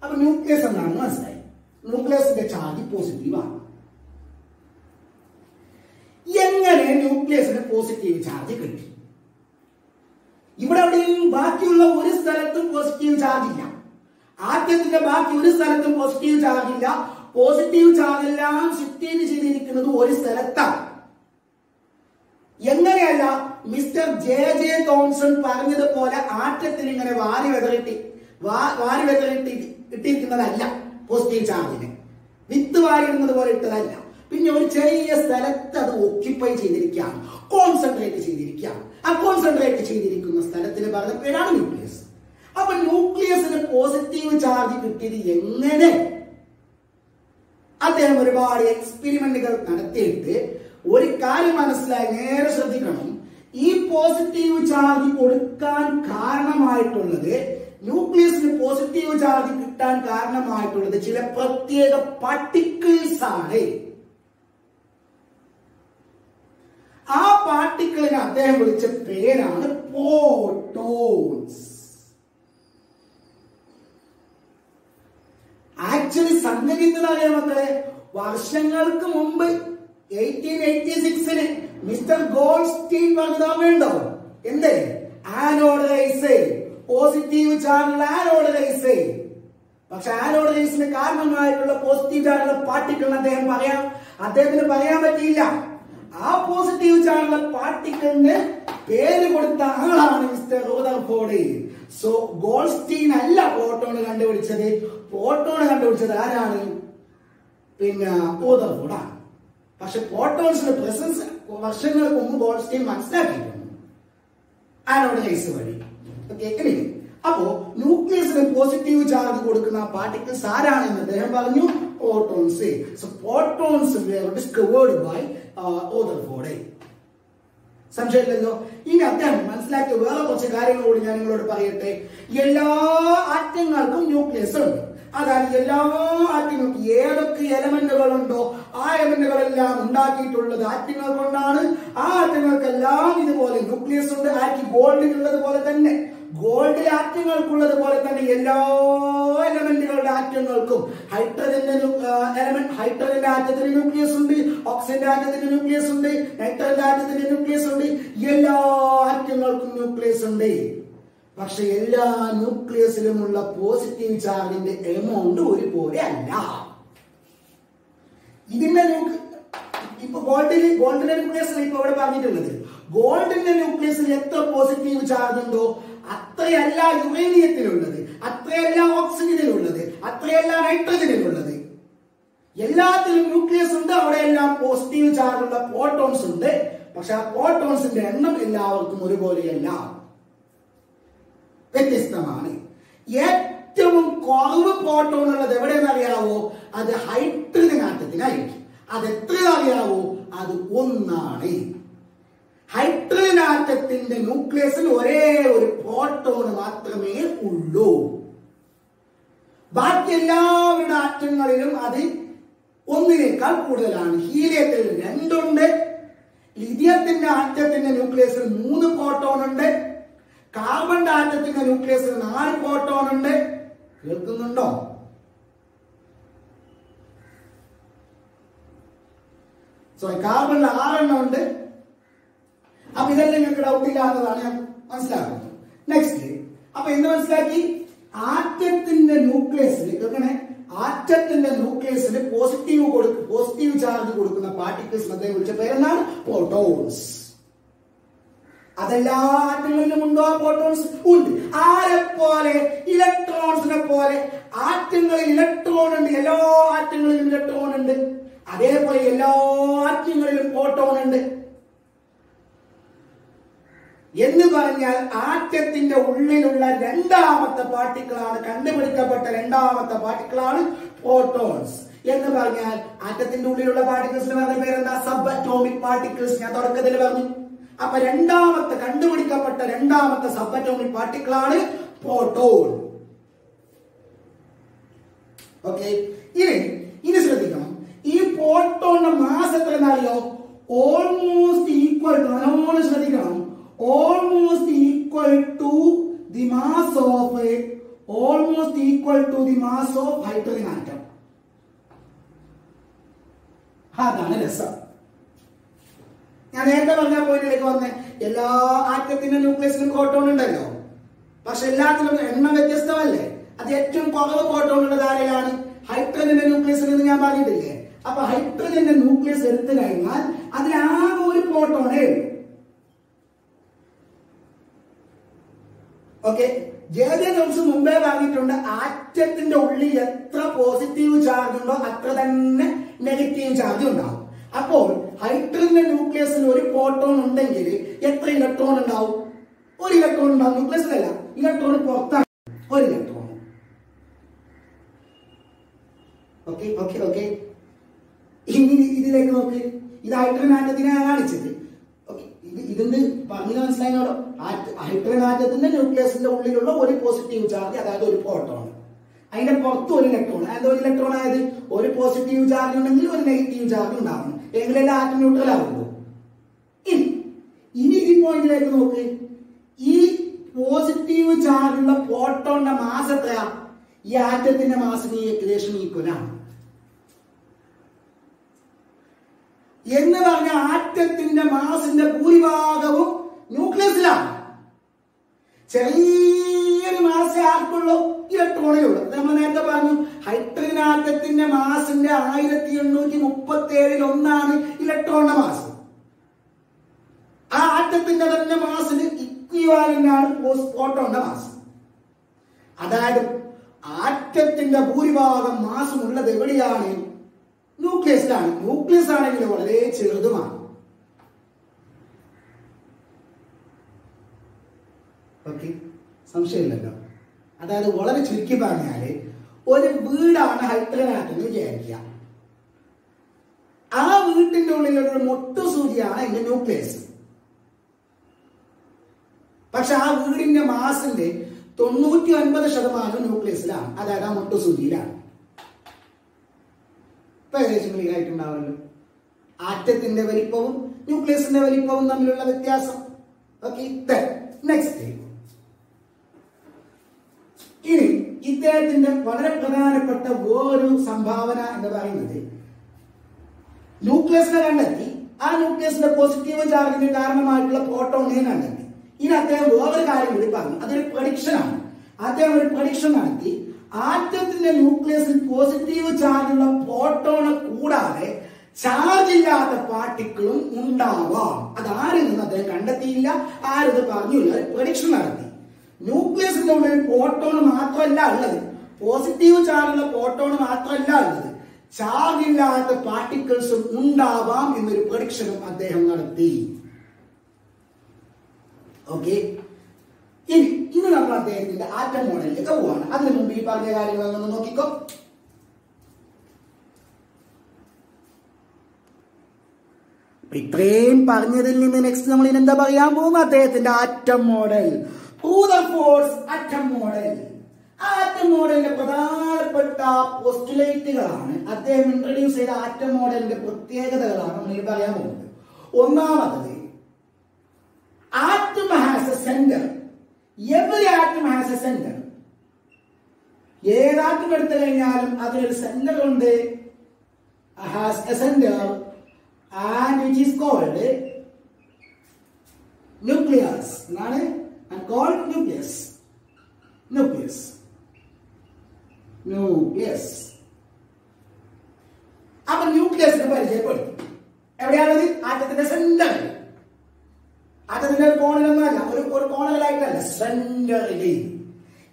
അപ്പൊ ന്യൂക്ലിയസ് എന്താണെന്ന് മനസ്സിലായി. ന്യൂക്ലിയസിന്റെ ചാർജ് പോസിറ്റീവ് ആണ്. എങ്ങനെ ന്യൂക്ലിയസിന് പോസിറ്റീവ് ചാർജ് കിട്ടി? ഇവിടെ എവിടെയും ബാക്കിയുള്ള ഒരു സ്ഥലത്തും പോസിറ്റീവ് ചാർജ് ഇല്ല. ആറ്റത്തിന്റെ ബാക്കി ഒരു സ്ഥലത്തും പോസിറ്റീവ് ചാർജ് ഇല്ല. പോസിറ്റീവ് ചാർജ് എല്ലാം ഷിഫ്റ്റ് ചെയ്തിരിക്കുന്നത് ഒരു സ്ഥലത്താണ്. എങ്ങനെയല്ല, മിസ്റ്റർ ജെ തോംസൺ പറഞ്ഞതുപോലെ ആറ്റത്തിൽ ഇങ്ങനെ വാരി വെതറിട്ട് ഇട്ടിരിക്കുന്നതല്ല പോസിറ്റീവ് ചാർജിനെ, വിത്ത് വാരിടുന്നത് പോലെ ഇട്ടതല്ല. പിന്നെ ഒരു ചെറിയ സ്ഥലത്ത് അത് ഓക്യുപ്പൈ ചെയ്തിരിക്കുകയാണ്, കോൺസെൻട്രേറ്റ് ചെയ്തിരിക്കുകയാണ്. ആ കോൺസെൻട്രേറ്റ് ചെയ്തിരിക്കുന്ന സ്ഥലത്തിന് പറഞ്ഞ പേരാണ് ന്യൂക്ലിയസ്. അപ്പൊ ന്യൂക്ലിയസിന് പോസിറ്റീവ് ചാർജ് കിട്ടിയത് എങ്ങനെ? അദ്ദേഹം ഒരുപാട് എക്സ്പെരിമെന്റുകൾ നടത്തിയിട്ട് ഒരു കാര്യം മനസ്സിലായി, നേരെ ശ്രദ്ധിക്കണം. ഈ പോസിറ്റീവ് ചാർജ് കൊടുക്കാൻ കാരണമായിട്ടുള്ളത്, ന്യൂക്ലിയസിന് പോസിറ്റീവ് ചാർജ് കിട്ടാൻ കാരണമായിട്ടുള്ളത് ചില പ്രത്യേക പാർട്ടിക്കിൾസ് ആണ്. ആ പാർട്ടിക്കിളിനെ അദ്ദേഹം വിളിച്ച പേരാണ് പ്രോട്ടോൺസ്. ആക്ച്വലി സംഗതി എന്തെന്നറിയാം മക്കളെ, വർഷങ്ങൾക്ക് മുമ്പ് 1886 മിസ്റ്റർ ഗോൾഡ്സ്റ്റീൻ പറഞ്ഞോ എന്തേ, ആനോഡറൈസ്, പോസിറ്റീവ് ചാർജുള്ള ആനോഡറൈസ്. പക്ഷെ ആനോഡറൈസിന് കാരണമായിട്ടുള്ള പോസിറ്റീവ് ചാർജുള്ള പാർട്ടിക്കിൾ അദ്ദേഹത്തിന് പറയാൻ പറ്റിയില്ല. ആ പോസിറ്റീവ് ചാർജുള്ള പാർട്ടിക്കിളിന് പേര് കൊടുത്ത ആളാണ് മിസ്റ്റർ റൂദർഫോർഡ്. സോ ഗോൾഡ്സ്റ്റീൻ അല്ല പ്രോട്ടോൺ കണ്ടുപിടിച്ചത്. പ്രോട്ടോൺ കണ്ടുപിടിച്ചത് ആരാണ്? പിന്നെ റൂദർഫോർഡാണ്. പക്ഷെ പ്രോട്ടോൺസിന്റെ പ്രസൻസ് വർഷങ്ങൾക്ക് മുമ്പ് ഗോൾഡ്സ്റ്റീൻ മനസ്സിലാക്കിയിട്ടുണ്ട് ആനോഡറൈസ് വഴി. ഓക്കെ, അപ്പോ ന്യൂക്ലിയസിന് പോസിറ്റീവ് ചാർജ് കൊടുക്കുന്ന പാർട്ടിക്കിൾസ് ആരാണെന്ന് അദ്ദേഹം പറഞ്ഞു, protons. So protons were discovered by Rutherford. സംശയമില്ലല്ലോ. ഇനി അദ്ദേഹം മനസ്സിലാക്കിയ വേറെ കുറച്ച് കാര്യങ്ങളോട് ഞാൻ നിങ്ങളോട് പറയട്ടെ. എല്ലാ ആറ്റങ്ങൾക്കും ന്യൂക്ലിയസ് ഉണ്ട്. അതായത് എല്ലാ ആറ്റങ്ങൾക്കും ഏതൊക്കെ എലമെന്റുകളുണ്ടോ ആ എലമെന്റുകളെല്ലാം ഉണ്ടാക്കിയിട്ടുള്ളത് ആറ്റങ്ങൾ കൊണ്ടാണ്. ആ ആറ്റങ്ങൾക്കെല്ലാം ഇതുപോലെ ന്യൂക്ലിയസ് ഉണ്ട്. ഗോൾഡിനുള്ളത് പോലെ തന്നെ, ഗോൾഡിൽ ആറ്റങ്ങൾക്കുള്ളത് പോലെ തന്നെ എല്ലാ എലമെന്റുകളുടെ ആറ്റങ്ങൾക്കും ഹൈഡ്രജന്റെ ആറ്റത്തിന് ന്യൂക്ലിയസ് ഉണ്ട്, ഓക്സിജന്റെ ആറ്റത്തിന് ന്യൂക്ലിയസ് ഉണ്ട്, നൈട്രജന്റെ ആറ്റത്തിന് ന്യൂക്ലിയസ് ഉണ്ട്. എല്ലാ ആറ്റങ്ങൾക്കും ന്യൂക്ലിയസ് ഉണ്ട്. പക്ഷെ എല്ലാ ന്യൂക്ലിയസിലുമുള്ള പോസിറ്റീവ് ചാർജിന്റെ എമൗണ്ട് ഒരുപോലെ അല്ല. ഇതിന്റെ ഇപ്പൊ ഗോൾഡിന്റെ ന്യൂക്ലിയസ് ഇപ്പൊ ഇവിടെ പറഞ്ഞിട്ടുള്ളത്, ഗോൾഡിന്റെ ന്യൂക്ലിയസിൽ എത്ര പോസിറ്റീവ് ചാർജ് ഉണ്ടോ അത്രയല്ല യുറേനിയത്തിലുള്ളത്, അത്രയല്ല ഓക്സിജനിലുള്ളത്, അത്രയല്ല നൈട്രജനിലുള്ളത്. എല്ലാത്തിലും ന്യൂക്ലിയസ് ഉണ്ട്. അവിടെ എല്ലാം പോസിറ്റീവ് ചാർജുള്ള പ്രോട്ടോൺസ് ഉണ്ട്. പക്ഷെ ആ പ്രോട്ടോൺസിന്റെ എണ്ണം എല്ലാവർക്കും ഒരുപോലെയല്ല, വ്യത്യസ്തമാണ്. ഏറ്റവും കുറവ് പ്രോട്ടോൺ ഉള്ളത് എവിടെയെന്ന് അറിയാവോ? അത് ഹൈഡ്രജൻ ആറ്റത്തിനായിരിക്കും. അത് എത്ര അറിയാവോ? അത് 1 ഹൈഡ്രജൻ ആറ്റത്തിന്റെ ന്യൂക്ലിയസിൽ ഒരേ ഒരു പ്രോട്ടോൺ മാത്രമേ ഉള്ളൂ. ബാക്കി എല്ലാവരുടെ ആറ്റങ്ങളിലും അത് 1 കൂടുതലാണ്. ഹീലിയത്തിൽ 2 ഉണ്ട്. ലിഥിയത്തിന്റെ ആറ്റത്തിന്റെ ന്യൂക്ലിയസിൽ 3 പ്രോട്ടോൺ ഉണ്ട്. കാർബണിന്റെ ആറ്റത്തിന്റെ ന്യൂക്ലിയസിൽ 4 പ്രോട്ടോൺ ഉണ്ട്. കേൾക്കുന്നുണ്ടോ? സോറി, കാർബണിൽ 6 ഉണ്ട്. അപ്പൊ ഇതെല്ലാം നിങ്ങൾക്ക് ഡൗട്ട് ഇല്ലാത്തതാണ് ഞാൻ മനസ്സിലാക്കുന്നത്. നെക്സ്റ്റ്, അപ്പൊ എന്ത് മനസ്സിലാക്കി? ആറ്റത്തിന്റെ ന്യൂക്ലിയസിൽ ആറ്റത്തിന്റെ ന്യൂക്ലിയസിൽ പോസിറ്റീവ് ചാർജ് കൊടുക്കുന്ന പാർട്ടിക്കിൾസ് അദ്ദേഹം വിളിച്ച പേരെന്താണ്? പ്രോട്ടോൺസ്. അതെല്ലാ ആറ്റങ്ങളിലും ഉണ്ടോ? പ്രോട്ടോൺസ് ഉണ്ട്. ആരെപ്പോലെ? ഇലക്ട്രോൺസിനെ പോലെ. ആറ്റങ്ങളിൽ ഇലക്ട്രോൺ ഉണ്ട്, എല്ലാ ആറ്റങ്ങളിലും ഇലക്ട്രോൺ ഉണ്ട്. അതേപോലെ എല്ലാ ആറ്റങ്ങളിലും പ്രോട്ടോൺ ഉണ്ട്. എന്ന് പറഞ്ഞാൽ ആറ്റത്തിന്റെ ഉള്ളിലുള്ള രണ്ടാമത്തെ പാർട്ടിക്കിളാണ്, കണ്ടുപിടിക്കപ്പെട്ട രണ്ടാമത്തെ പാർട്ടിക്കിളാണ് പ്രോട്ടോൺസ്. എന്ന് പറഞ്ഞാൽ ആറ്റത്തിന്റെ ഉള്ളിലുള്ള പാർട്ടിക്കിൾസിന് പറഞ്ഞ പേരെന്താ? Sub atomic particles. ഞാൻ തുടക്കത്തിൽ പറഞ്ഞു. അപ്പൊ കണ്ടുപിടിക്കപ്പെട്ട രണ്ടാമത്തെ സബ് അറ്റോമിക് പാർട്ടിക്കിളാണ് പ്രോട്ടോൺ. ഓക്കെ, ഇനി ശ്രദ്ധിക്കണം. ഈ പ്രോട്ടോണിന്റെ മാസ് എത്ര എന്നറിയോ? ഓൾമോസ്റ്റ് ഈക്വൽ ടു, നല്ലോണം ശ്രദ്ധിക്കണം, almost equal to the mass of hydrogen atom. അതാണ് രസം. ഞാൻ നേരത്തെ പറഞ്ഞ പോയിന്റിലേക്ക് വന്നേ. എല്ലാ ആറ്റത്തിന്റെ ന്യൂക്ലിയസിലും പ്രോട്ടോൺ ഉണ്ടല്ലോ. പക്ഷെ എല്ലാത്തിലും എണ്ണം വ്യത്യസ്തമല്ലേ? അത് ഏറ്റവും കുറവ് പ്രോട്ടോൺ ഉള്ളത് ആരെയാണ്? ഹൈഡ്രജന്റെ ന്യൂക്ലിയസിൽ എന്ന് ഞാൻ പറഞ്ഞിട്ടില്ലേ? അപ്പൊ ഹൈഡ്രജന്റെ ന്യൂക്ലിയസ് എടുത്തു കഴിഞ്ഞാൽ അതിലാകെ ഒരു പ്രോട്ടോണേ ഉള്ളൂ. ഓക്കെ, ജെ ജോൺസ് മുമ്പേ പറഞ്ഞിട്ടുണ്ട്, ആറ്റത്തിന്റെ ഉള്ളിൽ എത്ര പോസിറ്റീവ് ചാർജ് ഉണ്ടോ അത്ര തന്നെ നെഗറ്റീവ് ചാർജ് ഉണ്ടാവും. അപ്പോൾ ഹൈഡ്രജന്റെ ന്യൂക്ലിയസിൽ ഒരു പ്രോട്ടോൺ ഉണ്ടെങ്കിൽ എത്ര ഇലക്ട്രോൺ ഉണ്ടാവും? ഒരു ഇലക്ട്രോൺ ഉണ്ടാവും. ന്യൂക്ലിയസിലല്ല, ഇലക്ട്രോൺ പുറത്താണ്, ഒരു ഇലക്ട്രോൺ. Okay okay okay. ഇനി ഇതിലേക്ക് നോക്ക്. ഇത് ഹൈഡ്രജൻ ആറ്റത്തിനെ കാണിച്ചത്. ഇതിന്റെ പറഞ്ഞു മനസ്സിലായതോടോ, ഹൈഡ്രജൻ ആറ്റത്തിന്റെ ന്യൂക്ലിയസിന്റെ ഉള്ളിലുള്ള ഒരു പോസിറ്റീവ് ചാർജ്, അതായത് ഒരു പ്രോട്ടോൺ, അതിന്റെ പുറത്ത് ഒരു ഇലക്ട്രോൺ. അതായത് ഒരു ഇലക്ട്രോൺ ആയത് ഒരു പോസിറ്റീവ് ചാർജ് ഉണ്ടെങ്കിൽ ഒരു നെഗറ്റീവ് ചാർജ് ഉണ്ടാവണം, എങ്കിലല്ലേ ആറ്റം ന്യൂട്രൽ ആവുള്ളൂ. ഇനി ഈ പോയിന്റിലേക്ക് നോക്ക്. ഈ പോസിറ്റീവ് ചാർജുള്ള പ്രോട്ടോണിന്റെ മാസ് എത്രയാ? ഈ ആറ്റത്തിന്റെ മാസിന് ഏകദേശം ഈക്വലാണ്. എന്ന് പറഞ്ഞ ആറ്റത്തിന്റെ മാസിന്റെ ഭൂരിഭാഗവും ന്യൂക്ലിയസിലാണ്. ചെറിയൊരു മാസേ ആർക്കുള്ളൂ? ഇലക്ട്രോണേ ഉള്ളൂ. നമ്മൾ നേരത്തെ പറഞ്ഞു, ഹൈഡ്രജൻ ആറ്റത്തിന്റെ മാസിന്റെ 1837 ഇലക്ട്രോണിന്റെ മാസ്. ആ ആറ്റത്തിന്റെ തന്നെ മാസിന് ഇക്വിവാലന്റ് ആണ് പ്രോട്ടോണിന്റെ മാസ്. അതായത് ആറ്റത്തിന്റെ ഭൂരിഭാഗം മാസം ഉള്ളത് എവിടെയാണ്? ന്യൂക്ലിയസിലാണ്. ന്യൂക്ലിയസ് ആണെങ്കിൽ വളരെ ചെറുതുമാണ്. ഓക്കെ, സംശയമില്ലല്ലോ. അതായത് വളരെ ചുരുക്കി പറഞ്ഞാല് ഒരു വീടാണ് ഹൈഡ്രജൻ ആറ്റം എന്ന് വിചാരിക്കുക. ആ വീട്ടിന്റെ ഉള്ളിലൊരു മൊട്ടുസൂചിയാണ് അതിന്റെ ന്യൂക്ലിയസ്. പക്ഷെ ആ വീടിന്റെ മാസിന്റെ 99% ന്യൂക്ലിയസിലാണ്, അതായത് ആ മൊട്ടുസൂചിയിലാണ്. ഇപ്പൊ ഏകദേശം ക്ലിയർ ആയിട്ടുണ്ടാവുമല്ലോ ആറ്റത്തിന്റെ വലിപ്പവും ന്യൂക്ലിയസിന്റെ വലിപ്പവും തമ്മിലുള്ള വ്യത്യാസം. Okay, next. ഇനി ഇദ്ദേഹത്തിന്റെ വളരെ പ്രധാനപ്പെട്ട വേറൊരു സംഭാവന എന്ന് പറയുന്നത്, ന്യൂക്ലിയസിനെ കണ്ടെത്തി, ആ ന്യൂക്ലിയസിന്റെ പോസിറ്റീവ് ചാർജിന് കാരണമായിട്ടുള്ള പ്രോട്ടോണിനെ കണ്ടെത്തി. ഇനി അദ്ദേഹം വേറൊരു കാര്യം കൂടി പറഞ്ഞു, അതൊരു പ്രഡിക്ഷൻ ആണ്. അദ്ദേഹം ഒരു പ്രഡിക്ഷൻ നടത്തി, ആറ്റത്തിന്റെ ന്യൂക്ലിയസിൽ പോസിറ്റീവ് ചാർജുള്ള പ്രോട്ടോണെ കൂടാതെ ചാർജ് ഇല്ലാത്ത പാർട്ടിക്കിളും ഉണ്ടാവാം. അതാരെന്ന് അദ്ദേഹം കണ്ടെത്തിയില്ല, ആരത് പറഞ്ഞില്ല, പ്രഡിക്ഷൻ നടത്തി. ന്യൂക്ലിയസിന്റെ ഉള്ളിൽ പ്രോട്ടോൺ മാത്രമല്ല ഉള്ളത്, പോസിറ്റീവ് ചാർജുള്ള പ്രോട്ടോൺ മാത്രമല്ല ഉള്ളത്, ചാർജ് ഇല്ലാത്ത പാർട്ടിക്കിൾസും ഉണ്ടാവാം എന്നൊരു പ്രഡിക്ഷനും അദ്ദേഹം നടത്തി. ഓക്കെ, ഇനി നമ്മൾ അദ്ദേഹത്തിന്റെ ആറ്റം മോഡലിലേക്ക് പോവാണ്. അതിനു മുമ്പ് ഈ പറഞ്ഞ കാര്യങ്ങളൊന്ന് നോക്കിക്കോ. ഇത്രയും പറഞ്ഞതിൽ നിന്ന് നെക്സ്റ്റ് നമ്മൾ ഇനി എന്താ പറയാൻ പോകുന്നത്? അദ്ദേഹത്തിന്റെ atom model, Rutherford's atom model. Atom മോഡലിന്റെ പ്രധാനപ്പെട്ട പോസ്റ്റുലേറ്റുകളാണ്, അദ്ദേഹം ഇൻട്രൊഡ്യൂസ് ചെയ്ത ആറ്റം മോഡലിന്റെ പ്രത്യേകതകളാണ് നമ്മൾ പറയാൻ പോകുന്നത്. ഒന്നാമത്, atom has a centre. Every atom has a centre. ഏതാറ്റം എടുത്തു കഴിഞ്ഞാലും അതിനൊരു സെന്റർ ഉണ്ട്, has a centre, and which is called nucleus. എന്നാണ് called nucleus. nucleus. അപ്പൊ ന്യൂക്ലിയസിനെ പരിചയപ്പെടുത്തി. എവിടെയാണത്? ആറ്റത്തിന്റെ സെന്ററിൽ. ആറ്റത്തിന്റെ ഒരു കോണിലൊന്നുമല്ല, ഒരു കോണലായിട്ടല്ല, സെന്ററിൽ.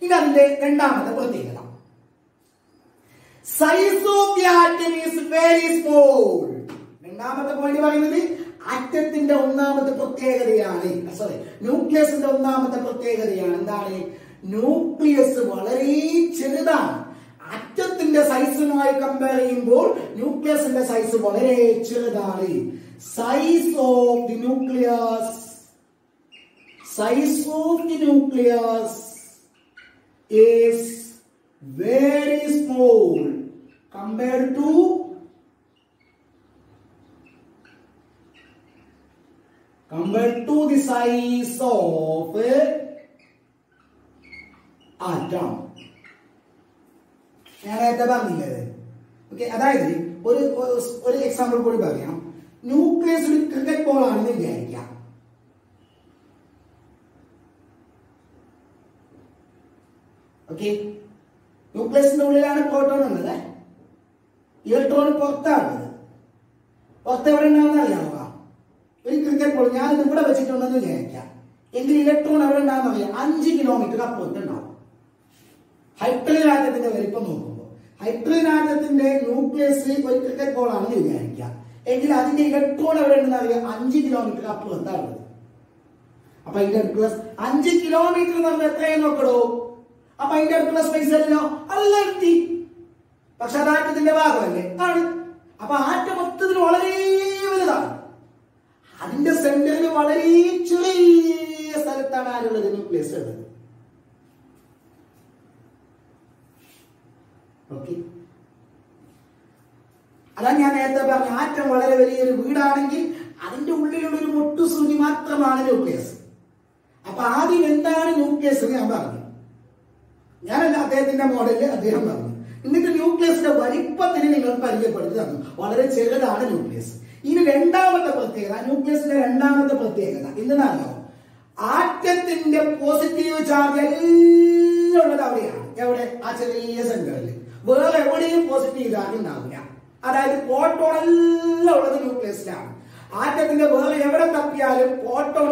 ഇനി അതിന്റെ രണ്ടാമത്തെ പ്രത്യേകത, size of the atom is very small. രണ്ടാമത്തെ പോയിന്റ് പറയുന്നത് ആറ്റത്തിന്റെ ഒന്നാമത്തെ പ്രത്യേകതയാണ്, സോറി, ന്യൂക്ലിയസിന്റെ ഒന്നാമത്തെ പ്രത്യേകതയാണ്. എന്താണ്? ന്യൂക്ലിയസ് വളരെ ചെറുതാണ്. ആറ്റത്തിന്റെ സൈസുമായി കമ്പയർ ചെയ്യുമ്പോൾ ന്യൂക്ലിയസിന്റെ സൈസ് വളരെ ചെറുതാണ്. Size of the nucleus, size of the nucleus is very small compared to the size of atom. ഞാൻ നേരത്തെ പറഞ്ഞില്ലേ? ഓക്കെ, അതായത് ഒരു എക്സാമ്പിൾ കൂടി പറയാം. ന്യൂക്ലിയസ് ഒരു ക്രിക്കറ്റ് ബോൾ ആണെന്ന് വിചാരിക്കാം. ഓക്കെ, ന്യൂക്ലിയസിന്റെ ഉള്ളിലാണ് പ്രോട്ടോൺ ഉള്ളത്, ഇലക്ട്രോൺ പുറത്താണുള്ളത്. പുറത്ത് എവിടെ ഉണ്ടാവുന്ന അറിയാവുക? ഒരു ക്രിക്കറ്റ് ബോൾ ഞാൻ ഇവിടെ വെച്ചിട്ടുണ്ടെന്ന് വിചാരിക്കാം. എങ്കിൽ ഇലക്ട്രോൺ എവിടെ ഉണ്ടാകുന്ന അറിയാം, 5 കിലോമീറ്റർ അപ്പുറത്ത് ഉണ്ടാവും. ഹൈഡ്രജൻ ആറ്റത്തിന്റെ വലിപ്പം നോക്കുമ്പോൾ ഹൈഡ്രജൻ ആറ്റത്തിന്റെ ന്യൂക്ലിയസ് ഒരു ക്രിക്കറ്റ് ബോൾ ആണെന്ന് വിചാരിക്കുക. എങ്കിൽ അതിന്റെ ഇലക്ട്രോൺ എവിടെ ഉണ്ടെന്ന് അറിയാം, 5 കിലോമീറ്റർ അപ്പുറത്താണ്. അപ്പൊ അതിന്റെ അടുത്തുള്ള 5 കിലോമീറ്റർ നമ്മൾ എത്രയും നോക്കണോ, അപ്പൊ അതിന്റെ അടുത്തുള്ള സ്പേസ് അല്ലോ അല്ല എത്തി. പക്ഷെ അത് ആറ്റത്തിന്റെ ഭാഗമല്ലേ ആണ്. അപ്പൊ ആറ്റം മൊത്തത്തിൽ വളരെ വലുതാണ്. അതിന്റെ സെന്ററിൽ വളരെ ചെറിയ സ്ഥലത്താണ് ആരുള്ളത്, ന്യൂക്ലിയസ് ഉള്ളത്. ഓക്കെ, അതാ ഞാൻ നേരത്തെ പറഞ്ഞ ആറ്റം വളരെ വലിയൊരു വീടാണെങ്കിൽ അതിന്റെ ഉള്ളിലുള്ള ഒരു മുട്ടുസൂചി മാത്രമാണ് ന്യൂക്ലിയസ്. അപ്പൊ ആദ്യം എന്താണ് ന്യൂക്ലിയസ് ഞാൻ പറഞ്ഞു, ഞാനല്ല അദ്ദേഹത്തിന്റെ മോഡലിൽ അദ്ദേഹം പറഞ്ഞു. എന്നിട്ട് ന്യൂക്ലിയസിന്റെ വലിപ്പത്തിന് നിങ്ങൾ പരിചയപ്പെടുത്തി തന്നു. വളരെ ചെറുതാണ് ന്യൂക്ലിയസ്. ഇനി രണ്ടാമത്തെ പ്രത്യേകത, ന്യൂക്ലിയസിന്റെ രണ്ടാമത്തെ പ്രത്യേകത എന്തെന്നാണോ, ആറ്റത്തിന്റെ പോസിറ്റീവ് ചാർജ് എല്ലാം ഉള്ളത് അവിടെയാണ്. എവിടെ? ആ ചെറിയ സെന്ററിൽ. വേറെ എവിടെയും പോസിറ്റീവ് ചാർജ് ഉണ്ടാവില്ല. അതായത് പ്രോട്ടോൺ എല്ലാം ഉള്ളത് ന്യൂക്ലിയസിലാണ്. ആറ്റത്തിന്റെ വേറെ എവിടെ തപ്പിയാലും പ്രോട്ടോൺ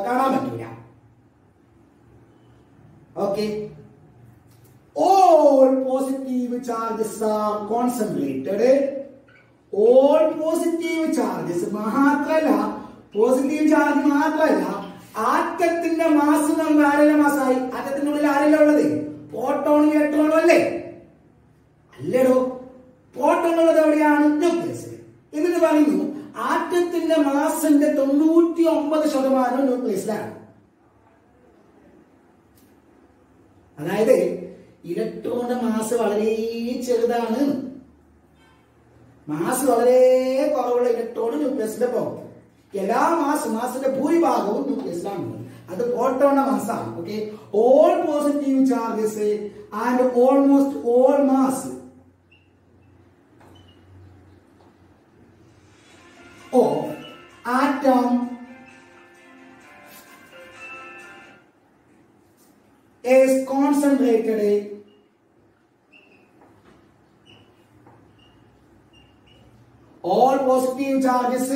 കാണാൻ പറ്റില്ല. Okay, all positive charges are concentrated. All positive charges മാത്രല്ല, പോസിറ്റീവ് ചാർജ് മാത്രല്ല, ആറ്റത്തിന്റെ മാസ് നമ്മൾ ആരെല്ലാം മാസമായി, ആറ്റത്തിന്റെ ഉള്ളിൽ ആരെല്ലാം ഉള്ളത്, പ്രോട്ടോണും ഇലക്ട്രോണും അല്ലേ? അല്ലടോ, പ്രോട്ടോൺ ഉള്ളത് എവിടെയാണ്? ന്യൂക്ലിയസിൽ. എന്നിട്ട് പറയുന്നു ആറ്റത്തിന്റെ മാസിന്റെ 99% ന്യൂക്ലിയസിലാണ്. അതായത് ഇലക്ട്രോണിന്റെ മാസ് വളരെ ചെറുതാണ്. മാസ് വളരെ കുറവുള്ള ഇലക്ട്രോൺ ന്യൂക്ലിയസിന്റെ പുറത്ത്. എല്ലാ മാസിന്റെ ഭൂരിഭാഗവും ന്യൂക്ലിയസിലാണ്. അത് പ്രോട്ടോണിന്റെ മാസാണ്. Okay, all positive charges and almost all mass of atom is concentrated all positive charges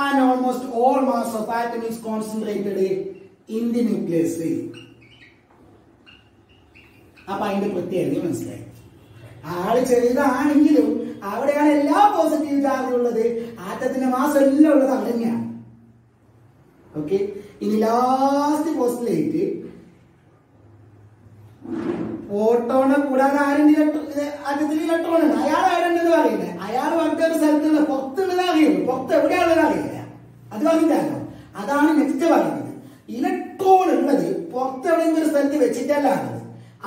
and almost all mass of atom is concentrated in the nucleus. അപ്പൊ അതിന്റെ പ്രത്യേകത മനസ്സിലായി. ആള് ചെറുതാണെങ്കിലും അവിടെയാണ് എല്ലാ പോസിറ്റീവ് ചാർജും ഉള്ളത്. ആറ്റത്തിന്റെ മാസം എല്ലാം ഉള്ളത് അവിടെ തന്നെയാണ്. ഓക്കെ, ഇനി ലാസ്റ്റ് പോസ്റ്റിലേക്ക് പ്രോട്ടോണെ കൂടാതെ ആറ്റത്തിൽ ഇലക്ട്രോൺ ഉണ്ട്. അയാൾ ആരുണ്ടെന്ന് അറിയില്ല. അയാൾ മറ്റൊരു സ്ഥലത്തുള്ള പുറത്തുള്ളത് അറിയുള്ളൂ. പുറത്ത് എവിടെയാണെന്ന് അറിയില്ല. അത് പറഞ്ഞിട്ടാണോ? അതാണ് നെക്സ്റ്റ് പറയുന്നത്. ഇലക്ട്രോൺ ഉള്ളത് പുറത്ത് എവിടെയെങ്കിലും ഒരു സ്ഥലത്ത് വെച്ചിട്ടല്ല ഉള്ളത്.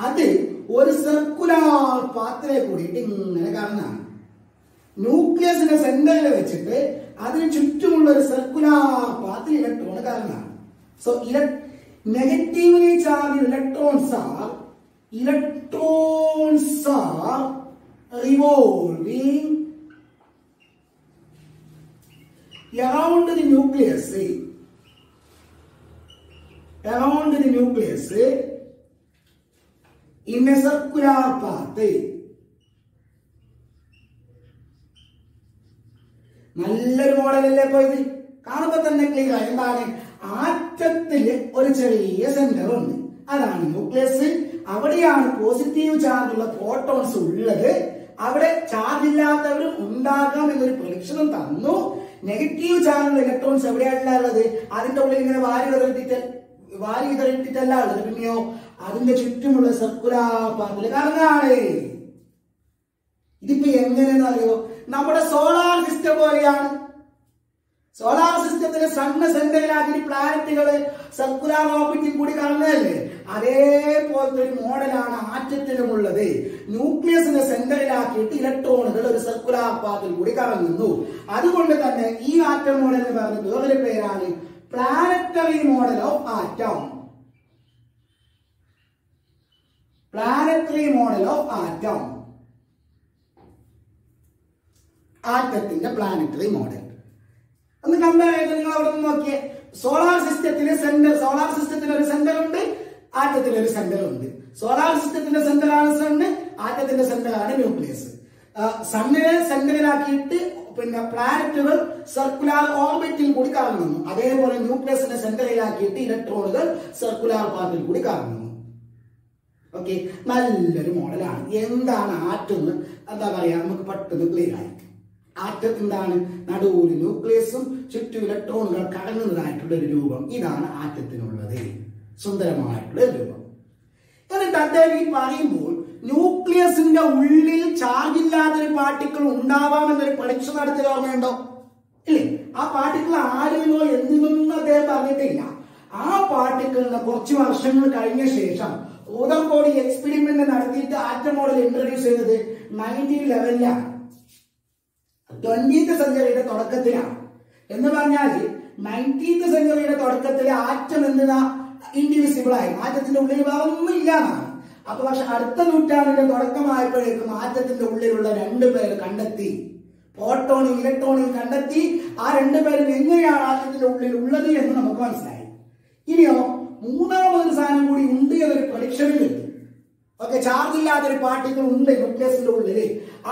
അത് ഒരു സർക്കുലാർ പാത്തിലെ കൂടിയിട്ട് ഇങ്ങനെ കാണുന്നതാണ്. ന്യൂക്ലിയസിന്റെ സെന്ററിൽ വെച്ചിട്ട് അതിന് ചുറ്റുമുള്ള ഒരു സർക്കുലാർ പാത്തിൽ ഇലക്ട്രോൺ കറങ്ങാണ്. So negatively charge electrons are revolving around the nucleus in a circular path. നല്ലൊരു മോഡലല്ലേ ഇപ്പൊ ഇത്? കാണുമ്പോ തന്നെ ക്ലിയർ ആയി. എന്താണ്? ആറ്റത്തില് ഒരു ചെറിയ സെന്റർ ഉണ്ട്, അതാണ് ന്യൂക്ലിയസ്. അവിടെയാണ് പോസിറ്റീവ് ചാർജ് ഉള്ള പ്രോട്ടോൺസ് ഉള്ളത്. അവിടെ ചാർജ് ഇല്ലാത്തവരും ഉണ്ടാകാം എന്നൊരു പ്രഡിക്ഷനും തന്നു. നെഗറ്റീവ് ചാർജുള്ള ഇലക്ട്രോൺസ് എവിടെയല്ല ഉള്ളത്? അതിന്റെ ഉള്ളിൽ ഇങ്ങനെ വാരി വിതറിട്ടിട്ടല്ല ഉള്ളത്. പിന്നെയോ അതിന്റെ ചുറ്റുമുള്ള സർക്കുലാർ പാത്തില് കറങ്ങാണ്. ഇതിപ്പോ എങ്ങനെയെന്ന് അറിയോ? നമ്മുടെ സോളാർ സിസ്റ്റം പോലെയാണ്. സോളാർ സിസ്റ്റത്തിലെ സണ്ണ് സെന്ററിലാക്കി പ്ലാനറ്റുകള് സർക്കുലാർ ഓർബിറ്റിൽ കൂടി കറങ്ങുകയല്ലേ? അതേപോലത്തെ ഒരു മോഡലാണ് ആറ്റത്തിലുമുള്ളത്. ന്യൂക്ലിയസിനെ സെന്ററിലാക്കിയിട്ട് ഇലക്ട്രോണുകൾ ഒരു സർക്കുലാർ പാത്തിൽ കൂടി കറങ്ങുന്നു. അതുകൊണ്ട് തന്നെ ഈ ആറ്റം മോഡൽ എന്ന് പറഞ്ഞ വേറൊരു പേരാണ് planetary model of atom. Planetary model of atom, ആറ്റത്തിന്റെ പ്ലാനറ്ററി മോഡൽ. ഒന്ന് കമ്പയർ ചെയ്ത് നിങ്ങൾ അവിടെ നിന്ന് നോക്കിയേ. സോളാർ സിസ്റ്റത്തിന് ഒരു സെന്റർ ഉണ്ട്, ആറ്റത്തിന് ഒരു സെന്റർ ഉണ്ട്. സോളാർ സിസ്റ്റത്തിന്റെ സെന്റർ ആണ് സണ്ണ്, ആറ്റത്തിന്റെ സെന്റർ ആണ് ന്യൂക്ലിയസ്. സണ്ണിനെ സെന്ററിലാക്കിയിട്ട് പിന്നെ പ്ലാനറ്റുകൾ സർക്കുലാർ ഓർബിറ്റിൽ കൂടി കറങ്ങുന്നു. അതേപോലെ ന്യൂക്ലിയസിനെ സെന്ററിലാക്കിയിട്ട് ഇലക്ട്രോണുകൾ സർക്കുലാർ പാത്തിൽ കൂടി കറങ്ങുന്നു. ഓക്കെ, നല്ലൊരു മോഡലാണ്. എന്താണ് ആറ്റം എന്ന് എന്താ പറയാ, നമുക്ക് പെട്ടെന്ന് ക്ലിയർ ആയി. ആറ്റം എന്താണ്? നടുവിൽ ന്യൂക്ലിയസും ചുറ്റും ഇലക്ട്രോണുകൾ കറങ്ങുന്നതായിട്ടുള്ള ഒരു രൂപം. ഇതാണ് ആറ്റത്തിനുള്ളത്, സുന്ദരമായിട്ടുള്ള രൂപം. എന്നിട്ട് അദ്ദേഹം ഈ പറയുമ്പോൾ ന്യൂക്ലിയസിന്റെ ഉള്ളിൽ ചാർജ് ഇല്ലാത്തൊരു പാർട്ടിക്കിൾ ഉണ്ടാവാമെന്നൊരു പരീക്ഷ നടത്തിയ ഓർമ്മയുണ്ടോ? ഇല്ലേ? ആ പാർട്ടിക്കിൾ ആരെന്നോ എന്തിനൊന്നും അദ്ദേഹം പറഞ്ഞിട്ടില്ല. ആ പാർട്ടിക്കിളിന് കുറച്ച് വർഷങ്ങൾ കഴിഞ്ഞ ശേഷം റൂദർഫോർഡ് എക്സ്പെരിമെന്റ് നടത്തിയിട്ട് ആറ്റം മോഡൽ ഇൻട്രൊഡ്യൂസ് ചെയ്തത് 1911 20th സെഞ്ചുറിയുടെ തുടക്കത്തിലാണ്. എന്ന് പറഞ്ഞാൽ 19th സെഞ്ചുറിയുടെ തുടക്കത്തിൽ ആറ്റം എന്തിനാ ഇൻഡിവിസിബിൾ ആയി, ആറ്റത്തിന്റെ ഉള്ളിൽ വേറൊന്നും ഇല്ലാന്നാണ്. അപ്പൊ പക്ഷെ അടുത്ത നൂറ്റാണ്ടിന്റെ തുടക്കമായപ്പോഴേക്കും ആറ്റത്തിന്റെ ഉള്ളിലുള്ള രണ്ടുപേര് കണ്ടെത്തി, പ്രോട്ടോണും ഇലക്ട്രോണും കണ്ടെത്തി. ആ രണ്ടുപേരും എങ്ങനെയാണ് ആറ്റത്തിന്റെ ഉള്ളിൽ ഉള്ളത് എന്ന് നമുക്ക് മനസ്സിലായി. ഇനിയോ മൂന്നാമതൊരു സാധനം കൂടി ഉണ്ട് എന്നൊരു പ്രഡിക്ഷനിൽ എത്തി. ഓക്കെ, ചാർജ് ഇല്ലാത്തൊരു പാർട്ടിക്കിൾ ഉണ്ട് ന്യൂക്ലിയസിന്റെ ഉള്ളിൽ.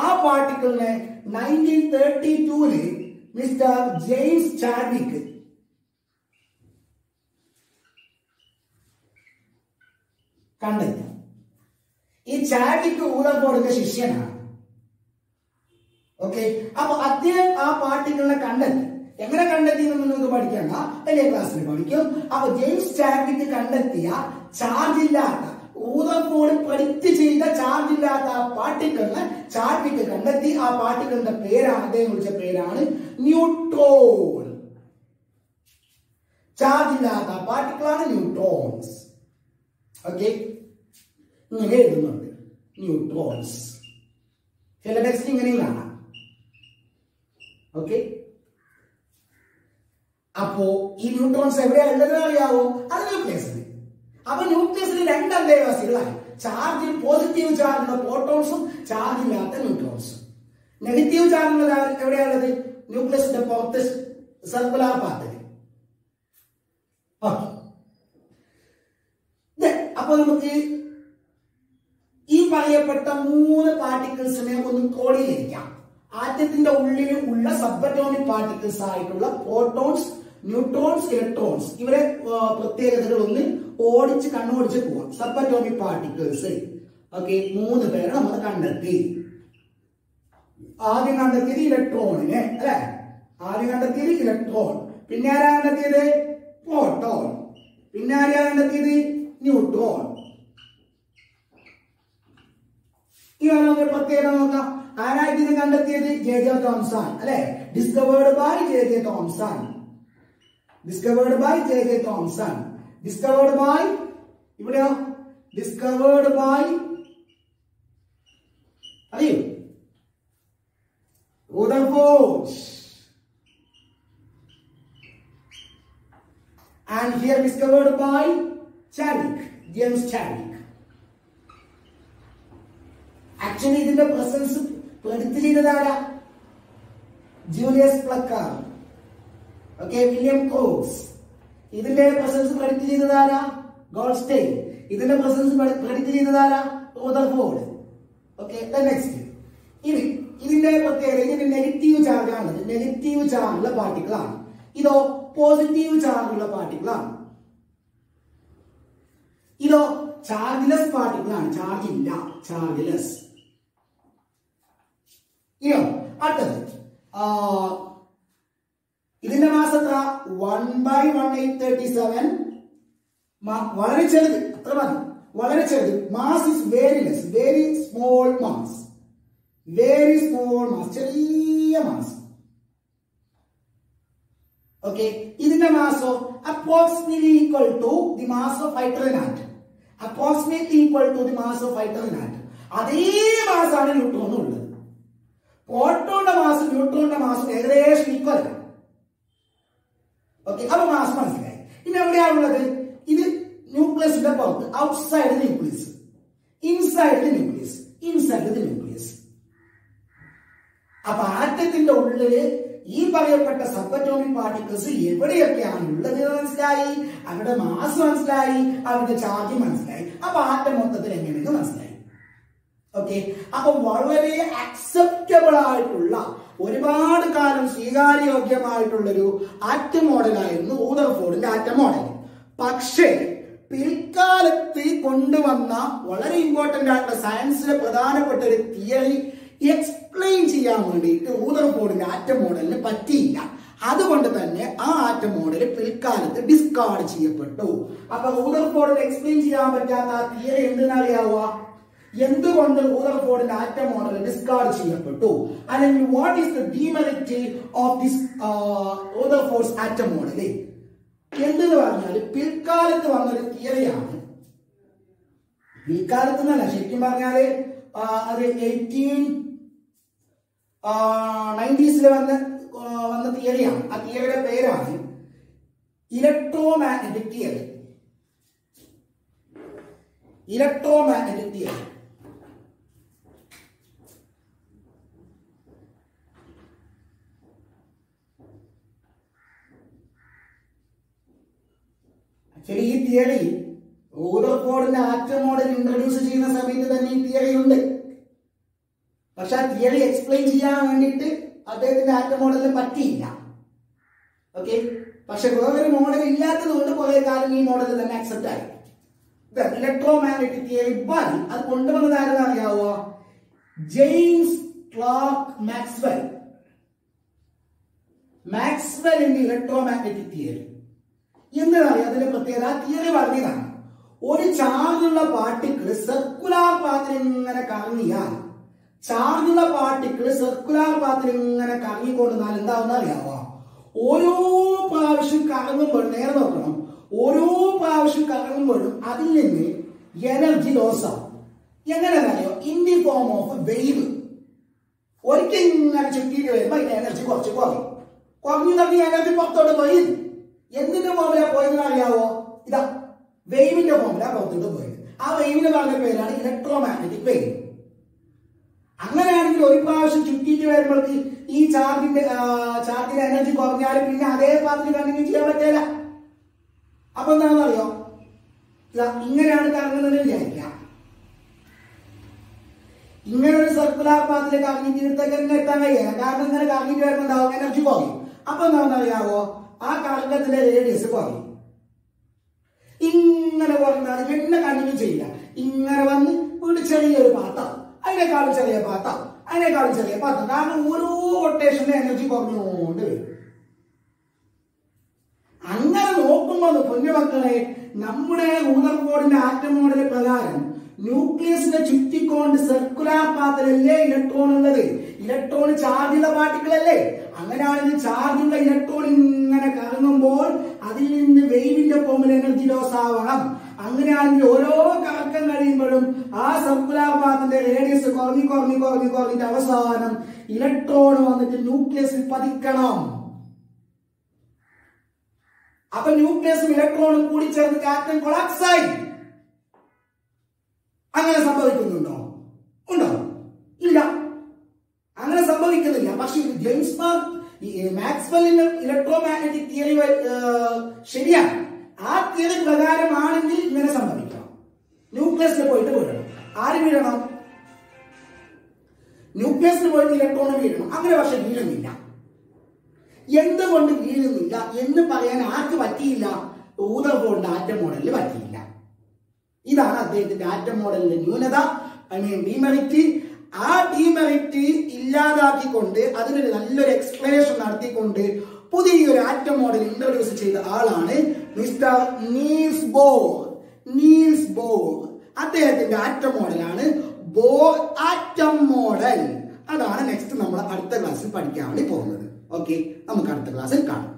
ആ പാർട്ടിക്കിളിനെ 1932 മിസ്റ്റർ ജെയിംസ് ചാഡ്വിക് കണ്ടെത്തി. ഈ ചാഡ്വിക് റൂദർഫോർഡിന്റെ ശിഷ്യനാണ്. ഓക്കെ, അപ്പൊ അദ്ദേഹം ആ പാർട്ടിക്കിളിനെ കണ്ടെത്തി. എങ്ങനെ കണ്ടെത്തി എന്ന് നിങ്ങൾക്ക് പഠിക്കണ്ട, വലിയ ക്ലാസ്സിൽ പഠിക്കും. അപ്പൊ ജെയിംസ് ചാഡ്വിക് കണ്ടെത്തിയ ചാർജ് ഇല്ലാത്ത, റൂദർഫോർഡ് പ്രെഡിക്റ്റ് ചെയ്ത ചാർജ് ഇല്ലാത്ത ആ പാർട്ടിക്കിളിനെ ചാഡ്വിക് കണ്ടെത്തി. ആ പാർട്ടിക്കിളിന്റെ പേരാണ്, അദ്ദേഹം വിളിച്ച പേരാണ് ന്യൂട്രോൺ. ചാർജ് ഇല്ലാത്ത പാർട്ടിക്കിളാണ് ന്യൂട്രോൺസ്. ഓക്കെ, ഇങ്ങനെ എഴുതുന്നുണ്ട് ന്യൂട്രോൺസ്. ചില ടെക്സ്റ്റ് ഇങ്ങനെയും കാണാം. ഓക്കെ, അപ്പോ ഈ ന്യൂട്രോൺസ് എവിടെയാണ് ഉള്ളത് അറിയാവോ? അത് ന്യൂക്ലിയസിൽ. അപ്പൊ ന്യൂക്ലിയസിൽ രണ്ട് അന്തേവാസികളായി, ചാർജ് പോസിറ്റീവ് ചാർജുള്ള പ്രോട്ടോൺസും ചാർജ് ഇല്ലാത്ത ന്യൂട്രോൺസും. നെഗറ്റീവ് ചാർജുള്ള എവിടെയാണുള്ളത്? ന്യൂക്ലിയസിന്റെ പുറത്ത് സർക്കുലാർ പാത്തിൽ. അപ്പൊ നമുക്ക് ഈ പറയപ്പെട്ട 3 പാർട്ടിക്കിൾസിനെ ഒന്ന് കോഡിയിരിക്കാം. ആറ്റത്തിന്റെ ഉള്ളിൽ ഉള്ള സബറ്റോമിക് പാർട്ടിക്കിൾസ് ആയിട്ടുള്ള പ്രോട്ടോൺസ്, ന്യൂട്രോൺസ്, ഇലക്ട്രോൺസ്, ഇവരെ പ്രത്യേകതകൾ ഒന്ന് ഓടിച്ച് കണ്ണോടിച്ച് പോവാം. Subatomic particles. ഓക്കെ, 3 പേരെ നമ്മൾ കണ്ടെത്തി. ആദ്യം കണ്ടെത്തിയത് ഇലക്ട്രോണിനെ, അല്ലെ? ആദ്യം കണ്ടെത്തിയത് ഇലക്ട്രോൺ. പിന്നെ ആരാ കണ്ടെത്തിയത്? പ്രോട്ടോൺ. പിന്നെ ആരാ കണ്ടെത്തിയത്? ന്യൂട്രോൺ. ഈ ഓരോന്നിന്റെ പ്രത്യേകത നോക്കാം. ആരായിട്ട് ഇത് കണ്ടെത്തിയത്? ജെ തോംസൺ, അല്ലെ? Discovered by J Thomson. Discovered by J Thomson. Discovered by, ഇവിടെയോ ഡിസ്കവേർഡ് ബൈ, അറിയോ? Rutherford. And here discovered by Chadwick, James Chadwick. Actually, ഇതിന്റെ പ്രസൻസ് പ്രെഡിക്റ്റ് ചെയ്തതാരാ? Julius Plucker. Okay, William Crookes. ഇതിന്റെ പ്രസൻസ് പ്രെഡിക്റ്റ് ചെയ്തതാരാ? Goldstein. ഇതിന്റെ presence predict ചെയ്തതാരാ? Rutherford. Okay, next. ഇനി ഇതിന്റെ പ്രത്യേകത, ഇതിന്റെ നെഗറ്റീവ് ചാർജ് ആണ്. നെഗറ്റീവ് ചാർജുള്ള പാർട്ടിക്കിൾ ആണ്. ഇതോ പോസിറ്റീവ് ചാർജുള്ള പാർട്ടിക്കിൾ ആണ്. ഇതോ ചാർജ്ലെസ് പാർട്ടിക്കിൾ ആണ്. ചാർജ് ഇല്ല, ചാർജ്ലെസ്. ഇയോ അടുത്തത്, ഇതിന്റെ മാസ് എത്ര? 1/1837. വളരെ ചെറുത്, അത്ര മതി, വളരെ ചെറുത്. Mass is very less, very small mass, very small mass, ചെറിയ മാസ്. ഓക്കെ, ഇതിന്റെ മാസോ approximately equal to the mass of hydrogen atom. Approximately equal to the mass of hydrogen atom. അതേ മാസാണ് ന്യൂട്രോണും ഉള്ളത്. പ്രോട്ടോണിന്റെ മാസും ന്യൂട്രോണിന്റെ മാസും ഏകദേശം ഈക്വൽ ആണ്. ഓക്കെ, അപ്പൊ മാസ് മനസ്സിലായി. ഇനി എവിടെയാണുള്ളത്? ഇത് ന്യൂക്ലിയസിന്റെ പുറത്ത്, outside the nucleus, inside the nucleus, inside the nucleus. അപ്പൊ ആറ്റത്തിന്റെ ഉള്ളില് ഈ പറയപ്പെട്ട സബറ്റോമിക് പാർട്ടിക്കിൾസ് എവിടെയൊക്കെയാണ് ഉള്ളത് മനസ്സിലായി, അവരുടെ മാസ് മനസ്സിലായി, അവരുടെ ചാർജ് മനസ്സിലായി. അപ്പൊ ആറ്റം മൊത്തത്തിൽ എങ്ങനെയെന്ന് മനസ്സിലായി. ഓക്കെ, അപ്പൊ വളരെ അക്സെപ്റ്റബിൾ ആയിട്ടുള്ള ഒരുപാട് കാലം സ്വീകാര്യോഗ്യമായിട്ടുള്ളൊരു ആറ്റം മോഡലായിരുന്നു റൂദർഫോർഡിന്റെ ആറ്റം മോഡൽ. പക്ഷേ പിൽക്കാലത്ത് കൊണ്ടുവന്ന വളരെ ഇമ്പോർട്ടന്റ് ആയിട്ടുള്ള സയൻസിലെ പ്രധാനപ്പെട്ട ഒരു തിയറി എക്സ്പ്ലെയിൻ ചെയ്യാൻ വേണ്ടിയിട്ട് റൂദർഫോർഡിന്റെ ആറ്റം മോഡലിന് പറ്റിയില്ല. അതുകൊണ്ട് തന്നെ ആ ആറ്റം മോഡൽ പിൽക്കാലത്ത് ഡിസ്കാർഡ് ചെയ്യപ്പെട്ടു. അപ്പൊ റൂദർഫോർഡിന് എക്സ്പ്ലെയിൻ ചെയ്യാൻ പറ്റാത്ത ആ തിയറി എന്തിനറിയാവുക? എന്തുകൊണ്ട് റൂദർഫോർഡിന്റെ ആറ്റം മോഡൽ ഡിസ്കാർഡ് ചെയ്യപ്പെട്ടു, അല്ലെങ്കിൽ what is the demerit of this Rutherford's atom model എന്തെന്ന് പറഞ്ഞാൽ പിൽക്കാലത്ത് വന്നൊരു തിയറിയാണ്. പിൽക്കാലത്ത് എന്നല്ല, ശരിക്കും പറഞ്ഞാല് അത് 1890s വന്ന തിയറിയാണ്. ആ തിയറിയുടെ പേരാണ് electromagnetic theory. Electromagnetic theory. Actually ഈ തിയറി റൂദർഫോർഡിന്റെ ആറ്റം മോഡൽ ഇൻട്രൊഡ്യൂസ് ചെയ്യുന്ന സമയത്ത് തന്നെ ഈ തിയറി ഉണ്ട്. പക്ഷെ ആ തിയറി എക്സ്പ്ലെയിൻ ചെയ്യാൻ വേണ്ടിയിട്ട് അദ്ദേഹത്തിന്റെ ആറ്റം മോഡലിന് പറ്റിയില്ല. ഓക്കെ, പക്ഷെ വേറൊരു മോഡൽ ഇല്ലാത്തത് കൊണ്ട് കുറെ കാലം ഈ മോഡൽ തന്നെ അക്സെപ്റ്റ് ആയി. ഇലക്ട്രോമാഗ്നറ്റിക് തിയറി അത് കൊണ്ടുവന്നത് ആരെന്ന് അറിയാവോ? James Clerk Maxwell. മാക്സ്വെല്ലിന്റെ ഇലക്ട്രോമാഗ്നറ്റിക് തിയറി എന്നറിയാം. അതിന്റെ പ്രത്യേകത തിയറി പറഞ്ഞതാണ്, ഒരു ചാർജുള്ള പാർട്ടിക്കിൾ സർക്കുലാർ പാത്തിൽ ഇങ്ങനെ കറങ്ങിയാൽ, ചാർജുള്ള പാർട്ടിക്കിൾ സർക്കുലാർ പാത്തിൽ ഇങ്ങനെ കറങ്ങിക്കൊണ്ടാൽ എന്താവുന്ന അറിയാവോ? ഓരോ പ്രാവശ്യം കറങ്ങുമ്പോഴും, നേരെ നോക്കണം, ഓരോ പ്രാവശ്യം കറങ്ങുമ്പോഴും അതിൽ നിന്ന് എനർജി ലോസ് ആവും. എങ്ങനെയാണെന്നറിയോ? In the form of wave. ഒരിക്കൽ ഇങ്ങനെ ചുറ്റിയിട്ട് വരുമ്പോ അതിന്റെ എനർജി കുറച്ച് കുറയും. കുറഞ്ഞു തട്ടി എനർജി പുറത്തോട്ട് പോയി. എന്തിന്റെ ഫോമില പോയതെന്ന് അറിയാവോ? ഇതാ വേവിന്റെ ഫോമില പുറത്തോട്ട് പോയത്. ആ വേവിന് പറഞ്ഞ പേരാണ് ഇലക്ട്രോമാഗ്നറ്റിക് വേവ്. അങ്ങനെയാണെങ്കിൽ ഒരു പ്രാവശ്യം ചുറ്റിയിട്ട് വരുമ്പോഴേക്ക് ഈ ചാർജിന്റെ എനർജി കുറഞ്ഞാൽ പിന്നെ അതേ പാത്തിൽ കണ്ടിന്യൂ ചെയ്യാൻ പറ്റില്ല. അപ്പൊ എന്താണെന്ന് അറിയോ? ഇങ്ങനെയാണ് കറങ്ങുന്നത് വിചാരിക്കാം. ഇങ്ങനെ ഒരു സർക്കുലാർ പാത്തിൽ കറങ്ങി തീർത്തേക്ക് തന്നെ എത്താൻ കഴിയില്ല. കാരണം ഇങ്ങനെ കറങ്ങിട്ട് വരുമ്പോൾ എന്താവും? എനർജി കുറയും. അപ്പൊ എന്താണെന്ന് അറിയാവോ? ആ കറക്കത്തിന്റെ റേഡിയസ് കുറയും. ഇങ്ങനെ കുറഞ്ഞാൽ പിന്നെ കണ്ടിന്യൂ ചെയ്യില്ല. ഇങ്ങനെ വന്ന് ഒരു ചെറിയൊരു പാത്താവും, അതിനേക്കാളും ചെറിയ പാത്താവും, അതിനേക്കാളും ചെറിയ പാത്താവും. കാരണം ഓരോ റൊട്ടേഷന്റെ എനർജി കുറഞ്ഞുകൊണ്ട് വരും. അങ്ങനെ നോക്കുമ്പോൾ പൊന്നുമക്കളെ, നമ്മുടെ റൂദർഫോർഡിന്റെ ആറ്റം മോഡൽ പ്രകാരം ന്യൂക്ലിയസിനെ ചുറ്റിക്കൊണ്ട് സർക്കുലാർ പാത്തിലല്ലേ ഇലക്ട്രോൺ ഉള്ളത്? ഇലക്ട്രോൺ ചാർജുള്ള പാർട്ടിക്കിൾ അല്ലേ? അങ്ങനെയാണെങ്കിൽ ചാർജുള്ള ഇലക്ട്രോൺ ഇങ്ങനെ കറങ്ങുമ്പോൾ അതിൽ നിന്ന് വേവിന്റെ ഫോമിൽ എനർജി ലോസ് ആവണം. അങ്ങനെയാണെങ്കിൽ ഓരോ കറക്കം കഴിയുമ്പോഴും ആ സർക്കുലാർ പാത്തിന്റെ റേഡിയസ് കുറഞ്ഞിട്ട് അവസാനം ഇലക്ട്രോൺ വന്നിട്ട് ന്യൂക്ലിയസിൽ പതിക്കണം. അപ്പൊ ന്യൂക്ലിയസും ഇലക്ട്രോണും കൂടി ചേർന്ന് ആറ്റം കൊളാപ്സ് ആയി. അങ്ങനെ സംഭവിക്കുന്നുണ്ടോ? ഉണ്ടോ? ഇല്ല, അങ്ങനെ സംഭവിക്കുന്നില്ല. പക്ഷെ ജെയിംസ് മാക്സ്വെല്ലിന്റെ ഇലക്ട്രോമാഗ്നറ്റിക് തിയറി ശരിയാണ്. ആ തിയറി പ്രകാരമാണെങ്കിൽ ഇങ്ങനെ സംഭവിക്കണം. ന്യൂക്ലിയസിൽ പോയിട്ട് വീഴണം. ആര് വീഴണം? ന്യൂക്ലിയസിൽ പോയിട്ട് ഇലക്ട്രോൺ വീഴണം. അങ്ങനെ പക്ഷെ വീഴുന്നില്ല. എന്തുകൊണ്ട് വീഴുന്നില്ല എന്ന് പറയാൻ ആർക്ക് പറ്റിയില്ല? റൂദർഫോർഡിന്റെ ആറ്റം മോഡലിന് പറ്റിയില്ല. ഇതാണ് അദ്ദേഹത്തിന്റെ ആറ്റം മോഡലിന്റെ ന്യൂനത, ഡീമെറിറ്റ്. ആ ഡീമെറിറ്റ് ഇല്ലാതാക്കിക്കൊണ്ട് അതിനൊരു നല്ലൊരു എക്സ്പ്ലനേഷൻ നടത്തിക്കൊണ്ട് പുതിയൊരു ആറ്റം മോഡൽ ഇൻട്രൊഡ്യൂസ് ചെയ്ത ആളാണ് മിസ്റ്റർ നീൽസ് ബോർ. അദ്ദേഹത്തിന്റെ ആറ്റം മോഡലാണ് ബോർ ആറ്റം മോഡൽ. അതാണ് നെക്സ്റ്റ് നമ്മൾ അടുത്ത ക്ലാസ്സിൽ പഠിക്കാൻ വേണ്ടി പോകുന്നത്. ഓക്കെ, നമുക്ക് അടുത്ത ക്ലാസ്സിൽ കാണാം.